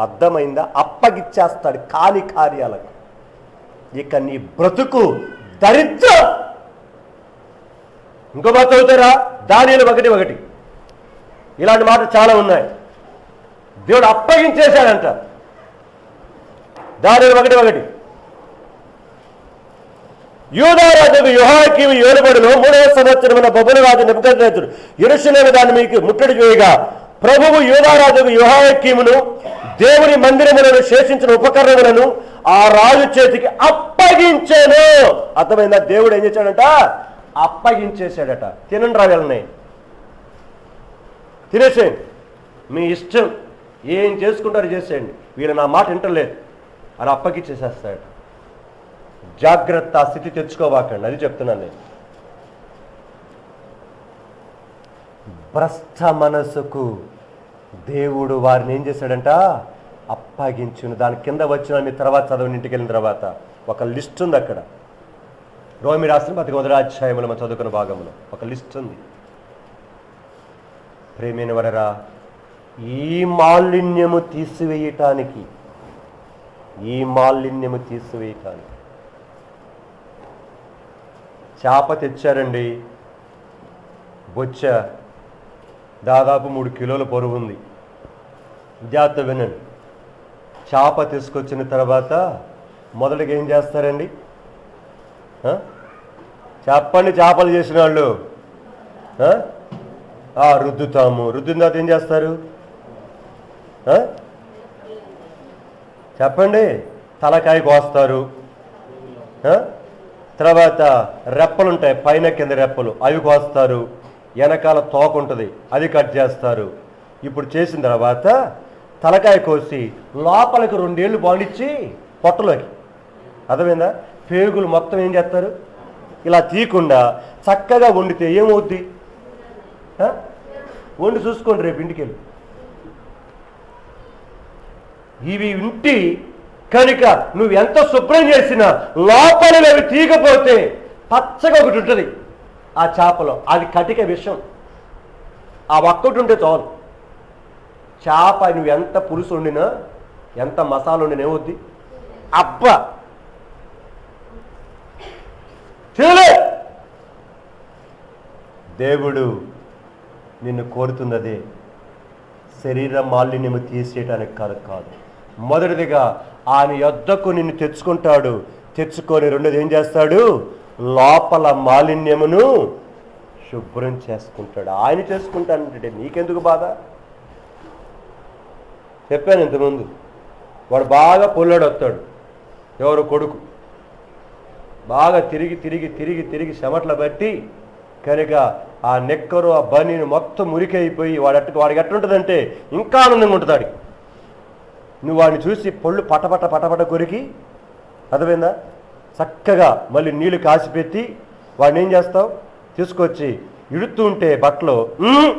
అర్థమైందా? అప్పగిచ్చేస్తాడు కాని కార్యాలకు. ఇక నీ బ్రతుకు దరిద్రం. ఇంకో మాట చదువుతారా? దానియేలు 1:1. ఇలాంటి మాటలు చాలా ఉన్నాయి. దేవుడు అప్పగించేశాడంట. దానియేలు 1:1. యూదా రాజు యెహోయాకీము ఏలుబడిలో 3వ సంవత్సరమున బబులు రాజు నెబుకద్నెజరు యెరూషలేము దాన్ని మీకు ముట్టడి చేయగా ప్రభువు యూదా రాజు యెహోయాకీమును దేవుని మందిరములను శేషించిన ఉపకరణములను ఆ రాజు చేతికి అప్పగించాను. అర్థమైందా? దేవుడు ఏం చేశాడంట? అప్పగించేశాడట. తినండి రా వీళ్ళని, తినేసేయండి, మీ ఇష్టం, ఏం చేసుకుంటారో చేసేయండి, వీళ్ళు నా మాట వింటలేదు అని అప్పగించేసేస్తాడట. జాగ్రత్త, స్థితి తెచ్చుకోవాకండి, అది చెప్తున్నాను నేను. భ్రష్ట మనసుకు దేవుడు వారిని ఏం చేశాడంట? అప్పగించును. దాని కింద వచ్చిన మీ తర్వాత చదవని, ఇంటికి వెళ్ళిన తర్వాత ఒక లిస్ట్ ఉంది అక్కడ. రోమీ రాసిన 1వ అధ్యాయంలో మనం చదువుకున్న భాగంలో ఒక లిస్ట్ ఉంది. ప్రేమైన వరరా, ఈ మాలిన్యము తీసివేయటానికి చేప తెచ్చారండి, బొచ్చ దాదాపు 3 కిలోల బరువు ఉంది. జాగ్రత్త వినండి. చేప తీసుకొచ్చిన తర్వాత మొదటిగా ఏం చేస్తారండి? చెప్పండి, చేపలు చేసిన వాళ్ళు రుద్దుతాము. రుద్దిన తర్వాత ఏం చేస్తారు? చెప్పండి. తలకాయ కోస్తారు. తర్వాత రెప్పలు ఉంటాయి, పైన కింద రెప్పలు, అవి కోస్తారు. వెనకాల తోక ఉంటుంది, అది కట్ చేస్తారు. ఇప్పుడు చేసిన తర్వాత తలకాయ కోసి లోపలికి 2 ఏళ్ళు బాండిచ్చి పొట్టలోకి, అర్థమైందా? పేగులు మొత్తం ఏం చేస్తారు? ఇలా తీయకుండా చక్కగా వండితే ఏమవుద్ది? వండి చూసుకోండి రేపు ఇంటికి వెళ్ళి. ఇవి ఇంటి కనుక నువ్వు ఎంత శుభ్రం చేసినా లోపల అవి తీయకపోతే పచ్చగా ఒకటి ఉంటుంది ఆ చేపలో, అది కటిక విషం. ఆ ఒక్కటి ఉంటే చాలు. చేప నువ్వు ఎంత పులుసు వండినా, ఎంత మసాలా వండినా ఏమవుద్ది? అబ్బా చేయలే. దేవుడు నిన్ను కోరుతున్నదే శరీర మాలిన్యము తీసేయటానికి కాదు. మొదటిదిగా ఆయన యొద్దకు నిన్ను తెచ్చుకుంటాడు. తెచ్చుకొని రెండోది ఏం చేస్తాడు? లోపల మాలిన్యమును శుభ్రం చేసుకుంటాడు. ఆయన చేసుకుంటానంటే నీకెందుకు బాధ? చెప్పాను ఇంతకుముందు, వాడు బాగా పొల్లాడు వస్తాడు, ఎవరు కొడుకు బాగా తిరిగి చెమట్లు బట్టి కనుక ఆ నెక్కరు ఆ బనీని మొత్తం మురికైపోయి వాడికి ఎట్లుంటుందంటే ఇంకా ఆనందంగా ఉంటుంది వాడికి. నువ్వు వాడిని చూసి పళ్ళు పటపట పటపట కొరికి, అర్థమైందా, చక్కగా మళ్ళీ నీళ్లు కాసిపెట్టి వాడిని ఏం చేస్తావు, తీసుకొచ్చి ఇడుతూ ఉంటే బట్టలో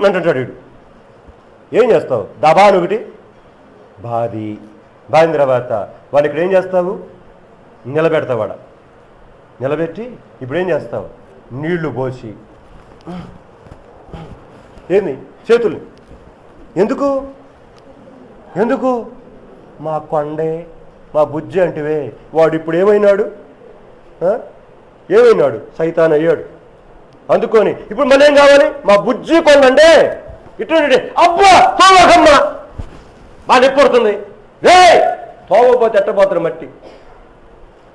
అంటుంటాడు వీడు. ఏం చేస్తావు, దబాను ఒకటి బాదిన తర్వాత వాడిని ఇక్కడ ఏం చేస్తావు, నిలబెడతావు. నిలబెట్టి ఇప్పుడు ఏం చేస్తావు, నీళ్లు పోసి ఏంది చేతులు ఎందుకు ఎందుకు మా కొండే మా బుజ్జి అంటివే. వాడు ఇప్పుడు ఏమైనాడు, సైతాన్ అయ్యాడు. అందుకొని ఇప్పుడు మళ్ళీ ఏం కావాలి, మా బుజ్జి కొండండే ఇటువంటి అబ్బా తోవకమ్మ బాగా ఎప్పుడుతుంది రే తోవపోతే ఎట్టపోతారు మట్టి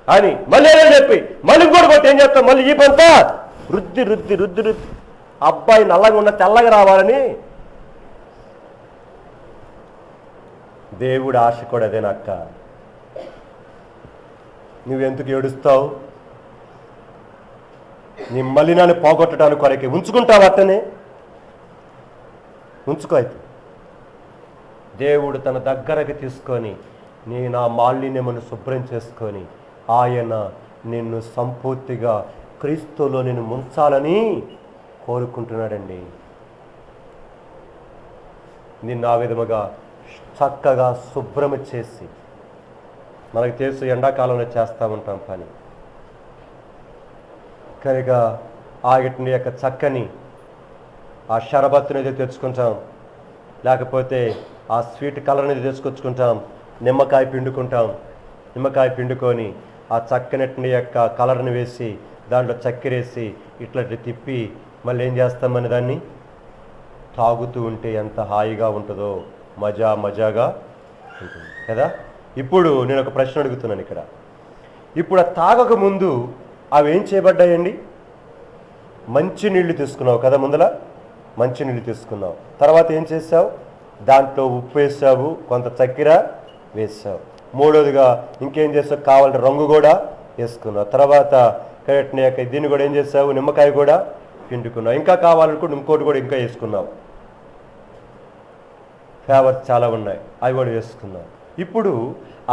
అని మళ్ళీ ఏదో చెప్పి మళ్ళీ కూడా కొట్టి ఏం చేస్తాం, మళ్ళీ ఈ పంత రుద్ది రుద్ది రుద్ది రుద్ది అబ్బాయి నల్లగా ఉన్న తెల్లగా రావాలని. దేవుడు ఆశ కూడా అదేనక్క. నువ్వెందుకు ఏడుస్తావు, నీ మలినాన్ని పోగొట్టడానికి కొరకే ఉంచుకుంటావు, అట్టనే ఉంచుకో. అయితే దేవుడు తన దగ్గరకు తీసుకొని నా మాలిన్యమును శుభ్రం చేసుకొని ఆయన నిన్ను సంపూర్తిగా క్రీస్తులో నిన్ను ముంచాలని కోరుకుంటున్నాడండి. నిన్ను ఆ విధముగా చక్కగా శుభ్రము చేసి, మనకు తెలుసు ఎండాకాలంలో చేస్తూ ఉంటాం పని కనుక ఆగిటిని యొక్క చక్కని ఆ షరబత్తుని ఏదో తెచ్చుకుంటాం, లేకపోతే ఆ స్వీట్ కలర్ని తీసుకొచ్చుకుంటాం, నిమ్మకాయ పిండుకొని ఆ చక్కనెట్ని యొక్క కలర్ని వేసి దాంట్లో చక్కెర వేసి ఇట్లా తిప్పి మళ్ళీ ఏం చేస్తామని దాన్ని తాగుతూ ఉంటే ఎంత హాయిగా ఉంటుందో, మజాగా ఉంటుంది కదా. ఇప్పుడు నేను ఒక ప్రశ్న అడుగుతున్నాను ఇక్కడ. ఇప్పుడు ఆ తాగక ముందు అవి ఏం చేయబడ్డాయండి, మంచి నీళ్లు తీసుకున్నావు కదా, ముందల మంచి నీళ్లు తీసుకున్నావు. తర్వాత ఏం చేసావు, దాంట్లో ఉప్పు వేసావు, కొంత చక్కెర వేసావు. మూడోదిగా ఇంకేం చేసావు, కావాలంటే రంగు కూడా వేసుకున్నావు. తర్వాత దీన్ని కూడా ఏం చేసావు, నిమ్మకాయ కూడా పిండుకున్నావు. ఇంకా కావాలనుకుంటే ఇంకోటి కూడా ఇంకా వేసుకున్నావు. ఫ్లేవర్స్ చాలా ఉన్నాయి, అవి కూడా వేసుకున్నావు. ఇప్పుడు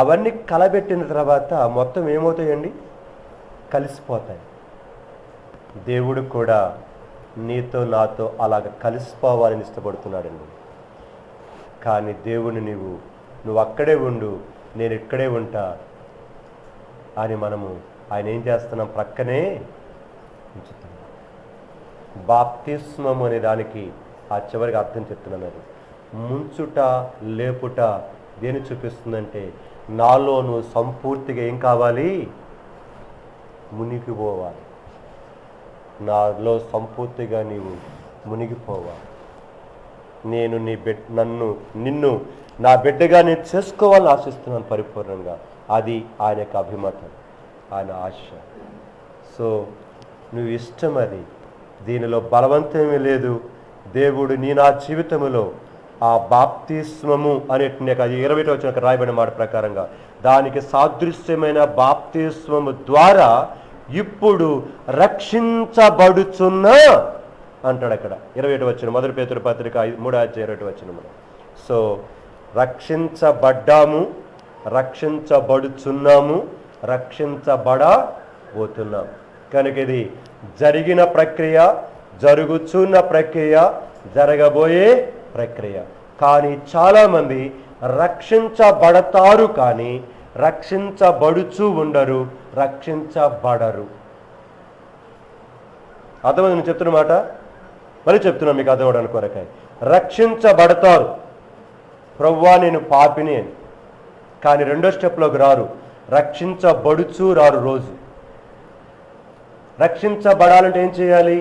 అవన్నీ కలబెట్టిన తర్వాత మొత్తం ఏమవుతాయండి, కలిసిపోతాయి. దేవుడు కూడా నీతో నాతో అలాగ కలిసిపోవాలని ఇష్టపడుతున్నాడండి. కానీ దేవుని నువ్వు అక్కడే ఉండు, నేను ఇక్కడే ఉంటా అని ఆయన ఏం చేస్తున్నాం, ప్రక్కనే ఉంచుతున్నాం. బాప్తిస్మం అనే దానికి ఆ చివరికి అర్థం చెప్తున్నాను. అది ముంచుట లేపుట దేని చూపిస్తుందంటే, నాలో నువ్వు సంపూర్తిగా ఏం కావాలి, మునిగిపోవాలి. నాలో సంపూర్తిగా నీవు మునిగిపోవాలి. నేను నిన్ను నా బిడ్డగా నేను చేసుకోవాలని ఆశిస్తున్నాను పరిపూర్ణంగా. అది ఆయన యొక్క అభిమతం, ఆయన ఆశ. సో నువ్వు ఇష్టం, అది దీనిలో బలవంతమేమీ లేదు. దేవుడు నా జీవితంలో ఆ బాప్తిస్మము అనేటువంటి 20వ వచనం రాయబడిన మాట ప్రకారంగా దానికి సాదృశ్యమైన బాప్తిస్మము ద్వారా ఇప్పుడు రక్షించబడుచున్న అంటాడు అక్కడ 27వ వచనం, 1 పేతురు పత్రిక 3:20 వచనం. సో రక్షించబడ్డాము, రక్షించబడుచున్నాము, రక్షించబడబోతున్నాం. కనుక ఇది జరిగిన ప్రక్రియ, జరుగుతున్న ప్రక్రియ, జరగబోయే ప్రక్రియ. కానీ చాలామంది రక్షించబడతారు కానీ రక్షించబడుచూ ఉండరు, రక్షించబడరు. అర్థమైంది నేను చెప్తున్న మాట? మళ్ళీ చెప్తున్నా మీకు అర్థమవడానికి కొరకాయ. రక్షించబడతారు, ప్రభువా నేను పాపిని అని, కానీ రెండో స్టెప్లోకి రారు, రక్షించబడుచూ రారు. రోజు రక్షించబడాలంటే ఏం చేయాలి?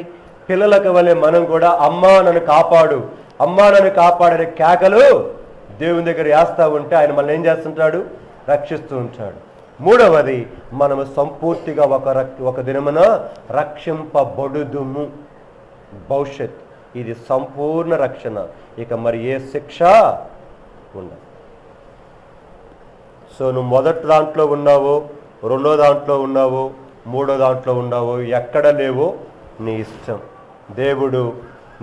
పిల్లలకు వలె మనం కూడా అమ్మా నన్ను కాపాడు, అమ్మా నన్ను కాపాడనే కేకలు దేవుని దగ్గర వేస్తూ ఉంటే ఆయన మనల్ని ఏం చేస్తుంటాడు? రక్షిస్తూ ఉంటాడు. మూడవది, మనము సంపూర్తిగా ఒక దినమున రక్షింపబడుదుము. భవిష్యత్ ఇది సంపూర్ణ రక్షణ, ఇక మరి ఏ శిక్ష ఉండదు. సో నువ్వు మొదటి దాంట్లో ఉన్నావో, రెండో దాంట్లో ఉన్నావో, మూడో దాంట్లో ఉన్నావో, ఎక్కడ లేవో నీ ఇష్టం. దేవుడు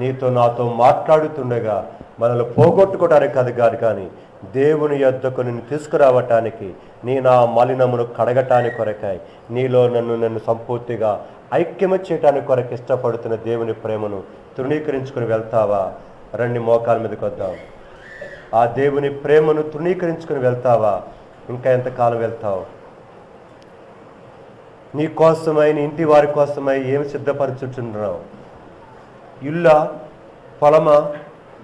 నీతో నాతో మాట్లాడుతుండగా మనల్ని పోగొట్టుకోవడానికి కాదు కానీ దేవుని యొద్దకు నిన్ను తీసుకురావటానికి, నీ నా మలినమును కడగటానికి కొరకాయి, నీలో నన్ను సంపూర్తిగా ఐక్యమ చేయటానికి కొరకు ఇష్టపడుతున్న దేవుని ప్రేమను తృణీకరించుకుని వెళ్తావా? రండి మోకాల మీదకి వద్దాం. ఆ దేవుని ప్రేమను తృణీకరించుకుని వెళ్తావా? ఇంకా ఎంతకాలం వెళ్తావు? నీ కోసమై, నీ ఇంటి వారి కోసమై ఏమి సిద్ధపరచుచున్నావు? ఇల్లా, పొలమా,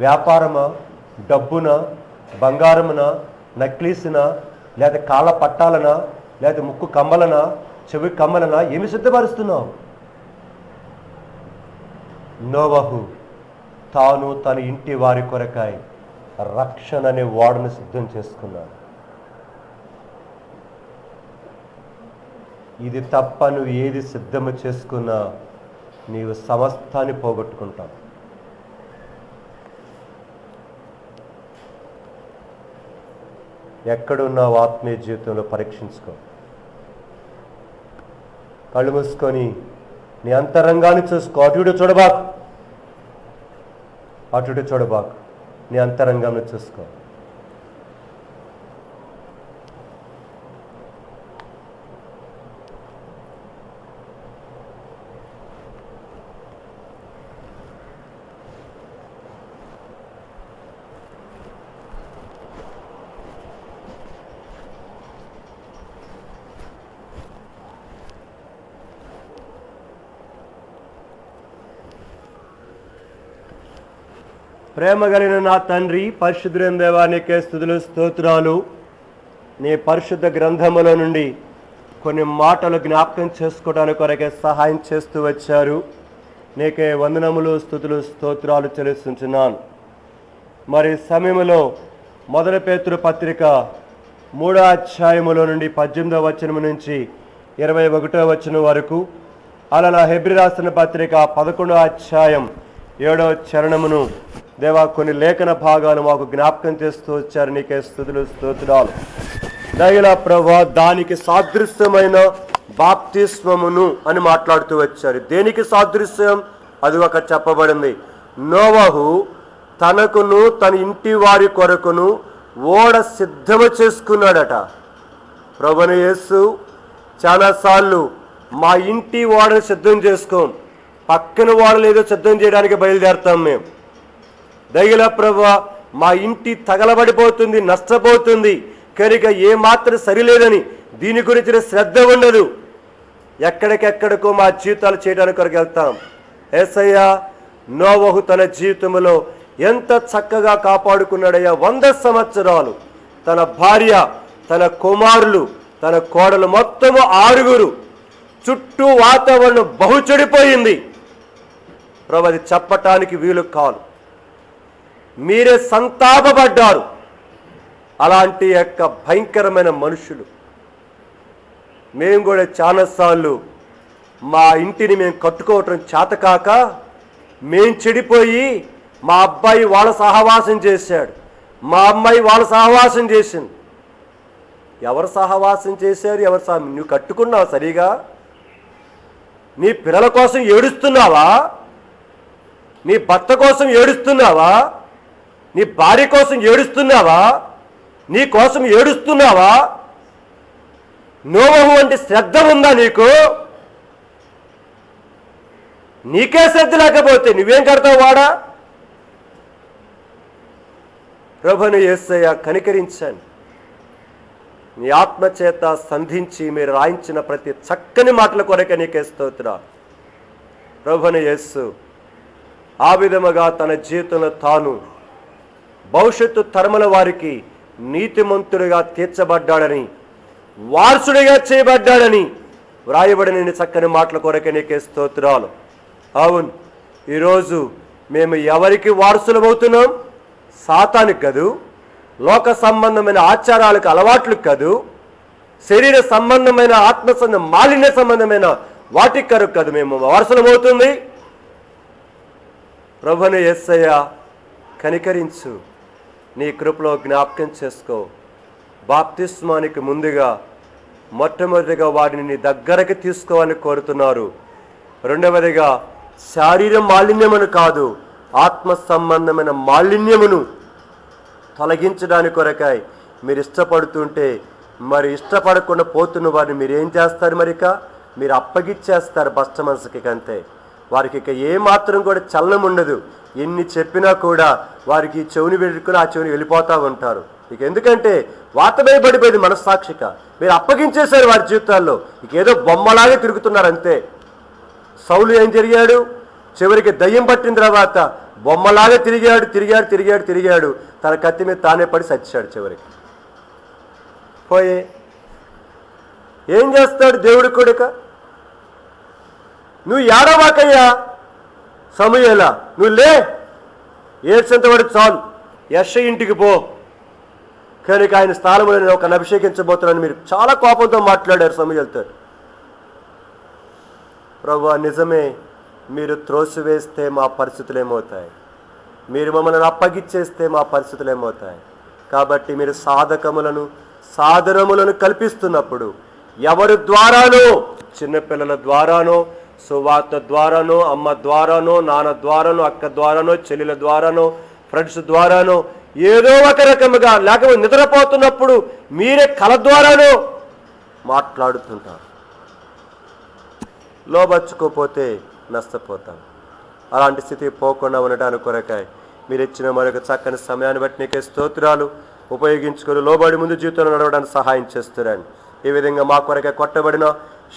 వ్యాపారమా, డబ్బునా, బంగారమునా, నక్లీసునా, లేదా కాళ్ళ పట్టాలనా, లేదా ముక్కు కమ్మలనా, చెవి కమ్మలనా, ఏమి సిద్ధపరుస్తున్నావు? నోవహు తాను తన ఇంటి వారి కొరకాయి రక్షణ అనే ఓడను సిద్ధం చేసుకున్నాడు. ఇది తప్ప నువ్వు ఏది సిద్ధము చేసుకున్నా నీవు సమస్తాన్ని పోగొట్టుకుంటావు. ఎక్కడున్నావు ఆత్మీయ జీవితంలో పరీక్షించుకో. కళ్ళు మూసుకొని నీ అంతరంగాన్ని చూసుకో. అటు చూడబాకు, నీ అంతరంగాన్ని చూసుకో. ప్రేమ కలిగిన నా తండ్రి, పరిశుద్ధులైన దేవా, నీకే స్తుతులు స్తోత్రాలు. నీ పరిశుద్ధ గ్రంథముల నుండి కొన్ని మాటలు జ్ఞాపకం చేసుకోవడానికి కొరకే సహాయం చేస్తూ వచ్చారు. నీకే వందనములు, స్తుతులు, స్తోత్రాలు చెల్లిస్తున్నాను. మరి సమయంలో 1 పేతురు పత్రిక 3వ అధ్యాయములో నుండి 18వ వచనం నుంచి 21వ వచనం వరకు, అలా హెబ్రీ రాసిన పత్రిక 11వ అధ్యాయం 7వ చరణమును దేవా కొన్ని లేఖన భాగాలు మాకు జ్ఞాపకం చేస్తూ వచ్చారు. నీకే స్తుతులు స్తోత్రాలు. దయగల ప్రభువా, దానికి సాదృశ్యమైన బాప్తిస్మమును అని మాట్లాడుతూ వచ్చారు. దేనికి సాదృశ్యం? అది ఒక చెప్పబడింది. నోవహు తనకును తన ఇంటి వారి కొరకును ఓడ సిద్ధము చేసుకున్నాడట. ప్రభువైన యేసు చాలాసార్లు మా ఇంటి ఓడను సిద్ధం చేసుకోం, పక్కన ఓడలు ఏదో సిద్ధం చేయడానికి బయలుదేరుతాం మేము. దయగల ప్రభువా, మా ఇంటి తగలబడిపోతుంది, నష్టపోతుంది కనుక ఏమాత్రం సరిలేదని దీని గురించిన శ్రద్ధ ఉండదు. ఎక్కడికెక్కడికో మా జీవితాలు చేయడానికి కొరకు వెళ్తాం. యేసయ్య నోవహు తన జీవితంలో ఎంత చక్కగా కాపాడుకున్నాడయ్యా. 100 సంవత్సరాలు తన భార్య, తన కుమారులు, తన కోడలు మొత్తము 6. చుట్టూ వాతావరణం బహు చెడిపోయింది. ప్రభు, అది చెప్పటానికి వీలు కాదు. మీరే సంతాపపడ్డారు. అలాంటి యొక్క భయంకరమైన మనుషులు మేము కూడా చాలాసార్లు మా ఇంటిని మేము కట్టుకోవటం చేతకాక మేము చెడిపోయి, మా అబ్బాయి వాళ్ళ సహవాసం చేశాడు, మా అమ్మాయి వాళ్ళ సహవాసం చేసింది. ఎవరు సహవాసం చేశారు? నువ్వు కట్టుకున్నావు సరిగా? నీ పిల్లల కోసం ఏడుస్తున్నావా? నీ భర్త కోసం ఏడుస్తున్నావా? నీ భార్య కోసం ఏడుస్తున్నావా? నీ కోసం ఏడుస్తున్నావా? నోవహు అంటే శ్రద్ధ ఉందా నీకు? నీకే శ్రద్ధ లేకపోతే నువ్వేం కడతావు వాడా? ప్రభువైన యేసయ్య కనికరించండి. నీ ఆత్మచేత సంధించి మీరు రాయించిన ప్రతి చక్కని మాటల కొరకే నీకే స్తోత్రాలు. ప్రభువైన యేసు ఆ విధముగా తన జీవితంలో తాను భవిష్యత్తు తరముల వారికి నీతిమంతుడిగా తీర్చబడ్డాడని, వారసుడిగా చేయబడ్డాడని వ్రాయబడిన చక్కని మాటల కొరకే నీకే స్తోత్రాలు. అవును, ఈరోజు మేము ఎవరికి వారసులమవుతున్నాం? సాతానికి కాదు, లోక సంబంధమైన ఆచారాలకు అలవాట్లకు కాదు, శరీర సంబంధమైన ఆత్మ మాలిన్య సంబంధమైన వాటికి కరుకు కాదు మేము వారసులమవుతుంది. ప్రభువైన యేసయ్య కనికరించు, నీ కృపలో జ్ఞాపకం చేసుకో. బాప్తిస్మానికి ముందుగా మొట్టమొదటిగా వారిని నీ దగ్గరకు తీసుకోవాలని కోరుతున్నారు. రెండవదిగా శారీరం మాలిన్యమును కాదు, ఆత్మ సంబంధమైన మాలిన్యమును తొలగించడానికి కొరకాయ మీరు ఇష్టపడుతుంటే, మరి ఇష్టపడకుండా పోతున్న వారిని మీరు ఏం చేస్తారు? మరిక మీరు అప్పగిచ్చేస్తారు బస్ట మనసుకి అంతే. వారికి ఇక ఏమాత్రం కూడా చలనం ఉండదు. ఎన్ని చెప్పినా కూడా వారికి చెవుని పెట్టుకుని ఆ చెవుని వెళ్ళిపోతూ ఉంటారు. ఇక ఎందుకంటే వాతమయబడిపోయింది మనస్సాక్షిక. మీరు అప్పగించేశారు వారి జీవితాల్లో. ఇక ఏదో బొమ్మలాగే తిరుగుతున్నారు అంతే. సౌలు ఏం జరిగాడు? చివరికి దయ్యం పట్టిన తర్వాత బొమ్మలాగా తిరిగాడు. తన కత్తి మీద తానే పడి చచ్చాడు. చివరికి పోయే ఏం చేస్తాడు దేవుడి కొడుక? నువ్వు ఏడవాకయ్యా సమూయేలా, నువ్వు లే, ఏడ్చేంతవాడు చాలు, యెషయా ఇంటికి పో. కనుక ఆయన స్థానంలో నేను ఒకరిని అభిషేకించబోతున్నాను మీరు చాలా కోపంతో మాట్లాడారు సమూయేలుతో. ప్రభువా నిజమే, మీరు త్రోసివేస్తే మా పరిస్థితులు ఏమవుతాయి? మీరు మమ్మల్ని అప్పగిచ్చేస్తే మా పరిస్థితులు ఏమవుతాయి? కాబట్టి మీరు సాధనములను కల్పిస్తున్నప్పుడు ఎవరి ద్వారానో, చిన్నపిల్లల ద్వారానో, సువార్త ద్వారానో, అమ్మ ద్వారానో, నాన్న ద్వారానో, అక్క ద్వారానో, చెల్లెల ద్వారానో, ఫ్రెండ్స్ ద్వారానో, ఏదో ఒక రకముగా, లేకపోతే నిద్రపోతున్నప్పుడు మీరే కళ ద్వారానో మాట్లాడుతుంటారు. లోబర్చుకోపోతే నష్టపోతాం. అలాంటి స్థితి పోకుండా ఉండడానికి కొరకాయ మీరు ఇచ్చిన మరొక చక్కని సమయాన్ని బట్టి నీకే స్తోత్రాలు. ఉపయోగించుకొని లోబడి ముందు జీవితంలో నడవడానికి సహాయం చేస్తున్నాను. ఈ విధంగా మా కొరకే కొట్టబడిన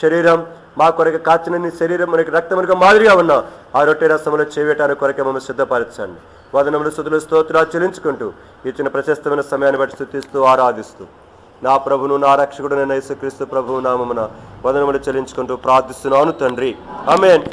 శరీరం, మా కొరకే కాచిన నీ శరీరం మనకి రక్తమునిగా మాదిరిగా ఉన్నా ఆ రొట్టె రసములు చేయటానికి కొరకే మమ్మల్ని సిద్ధపరచండి. వదనములు స్తుతులు స్తోత్రాలు చెల్లించుకుంటూ ఇచ్చిన ప్రశస్తమైన సమయాన్ని బట్టి స్తుతిస్తూ ఆరాధిస్తూ నా ప్రభును నా రక్షకుడు యేసుక్రీస్తు ప్రభువు నామమున వదనములు చెల్లించుకుంటూ ప్రార్థిస్తున్నాను తండ్రి. ఆమేన్.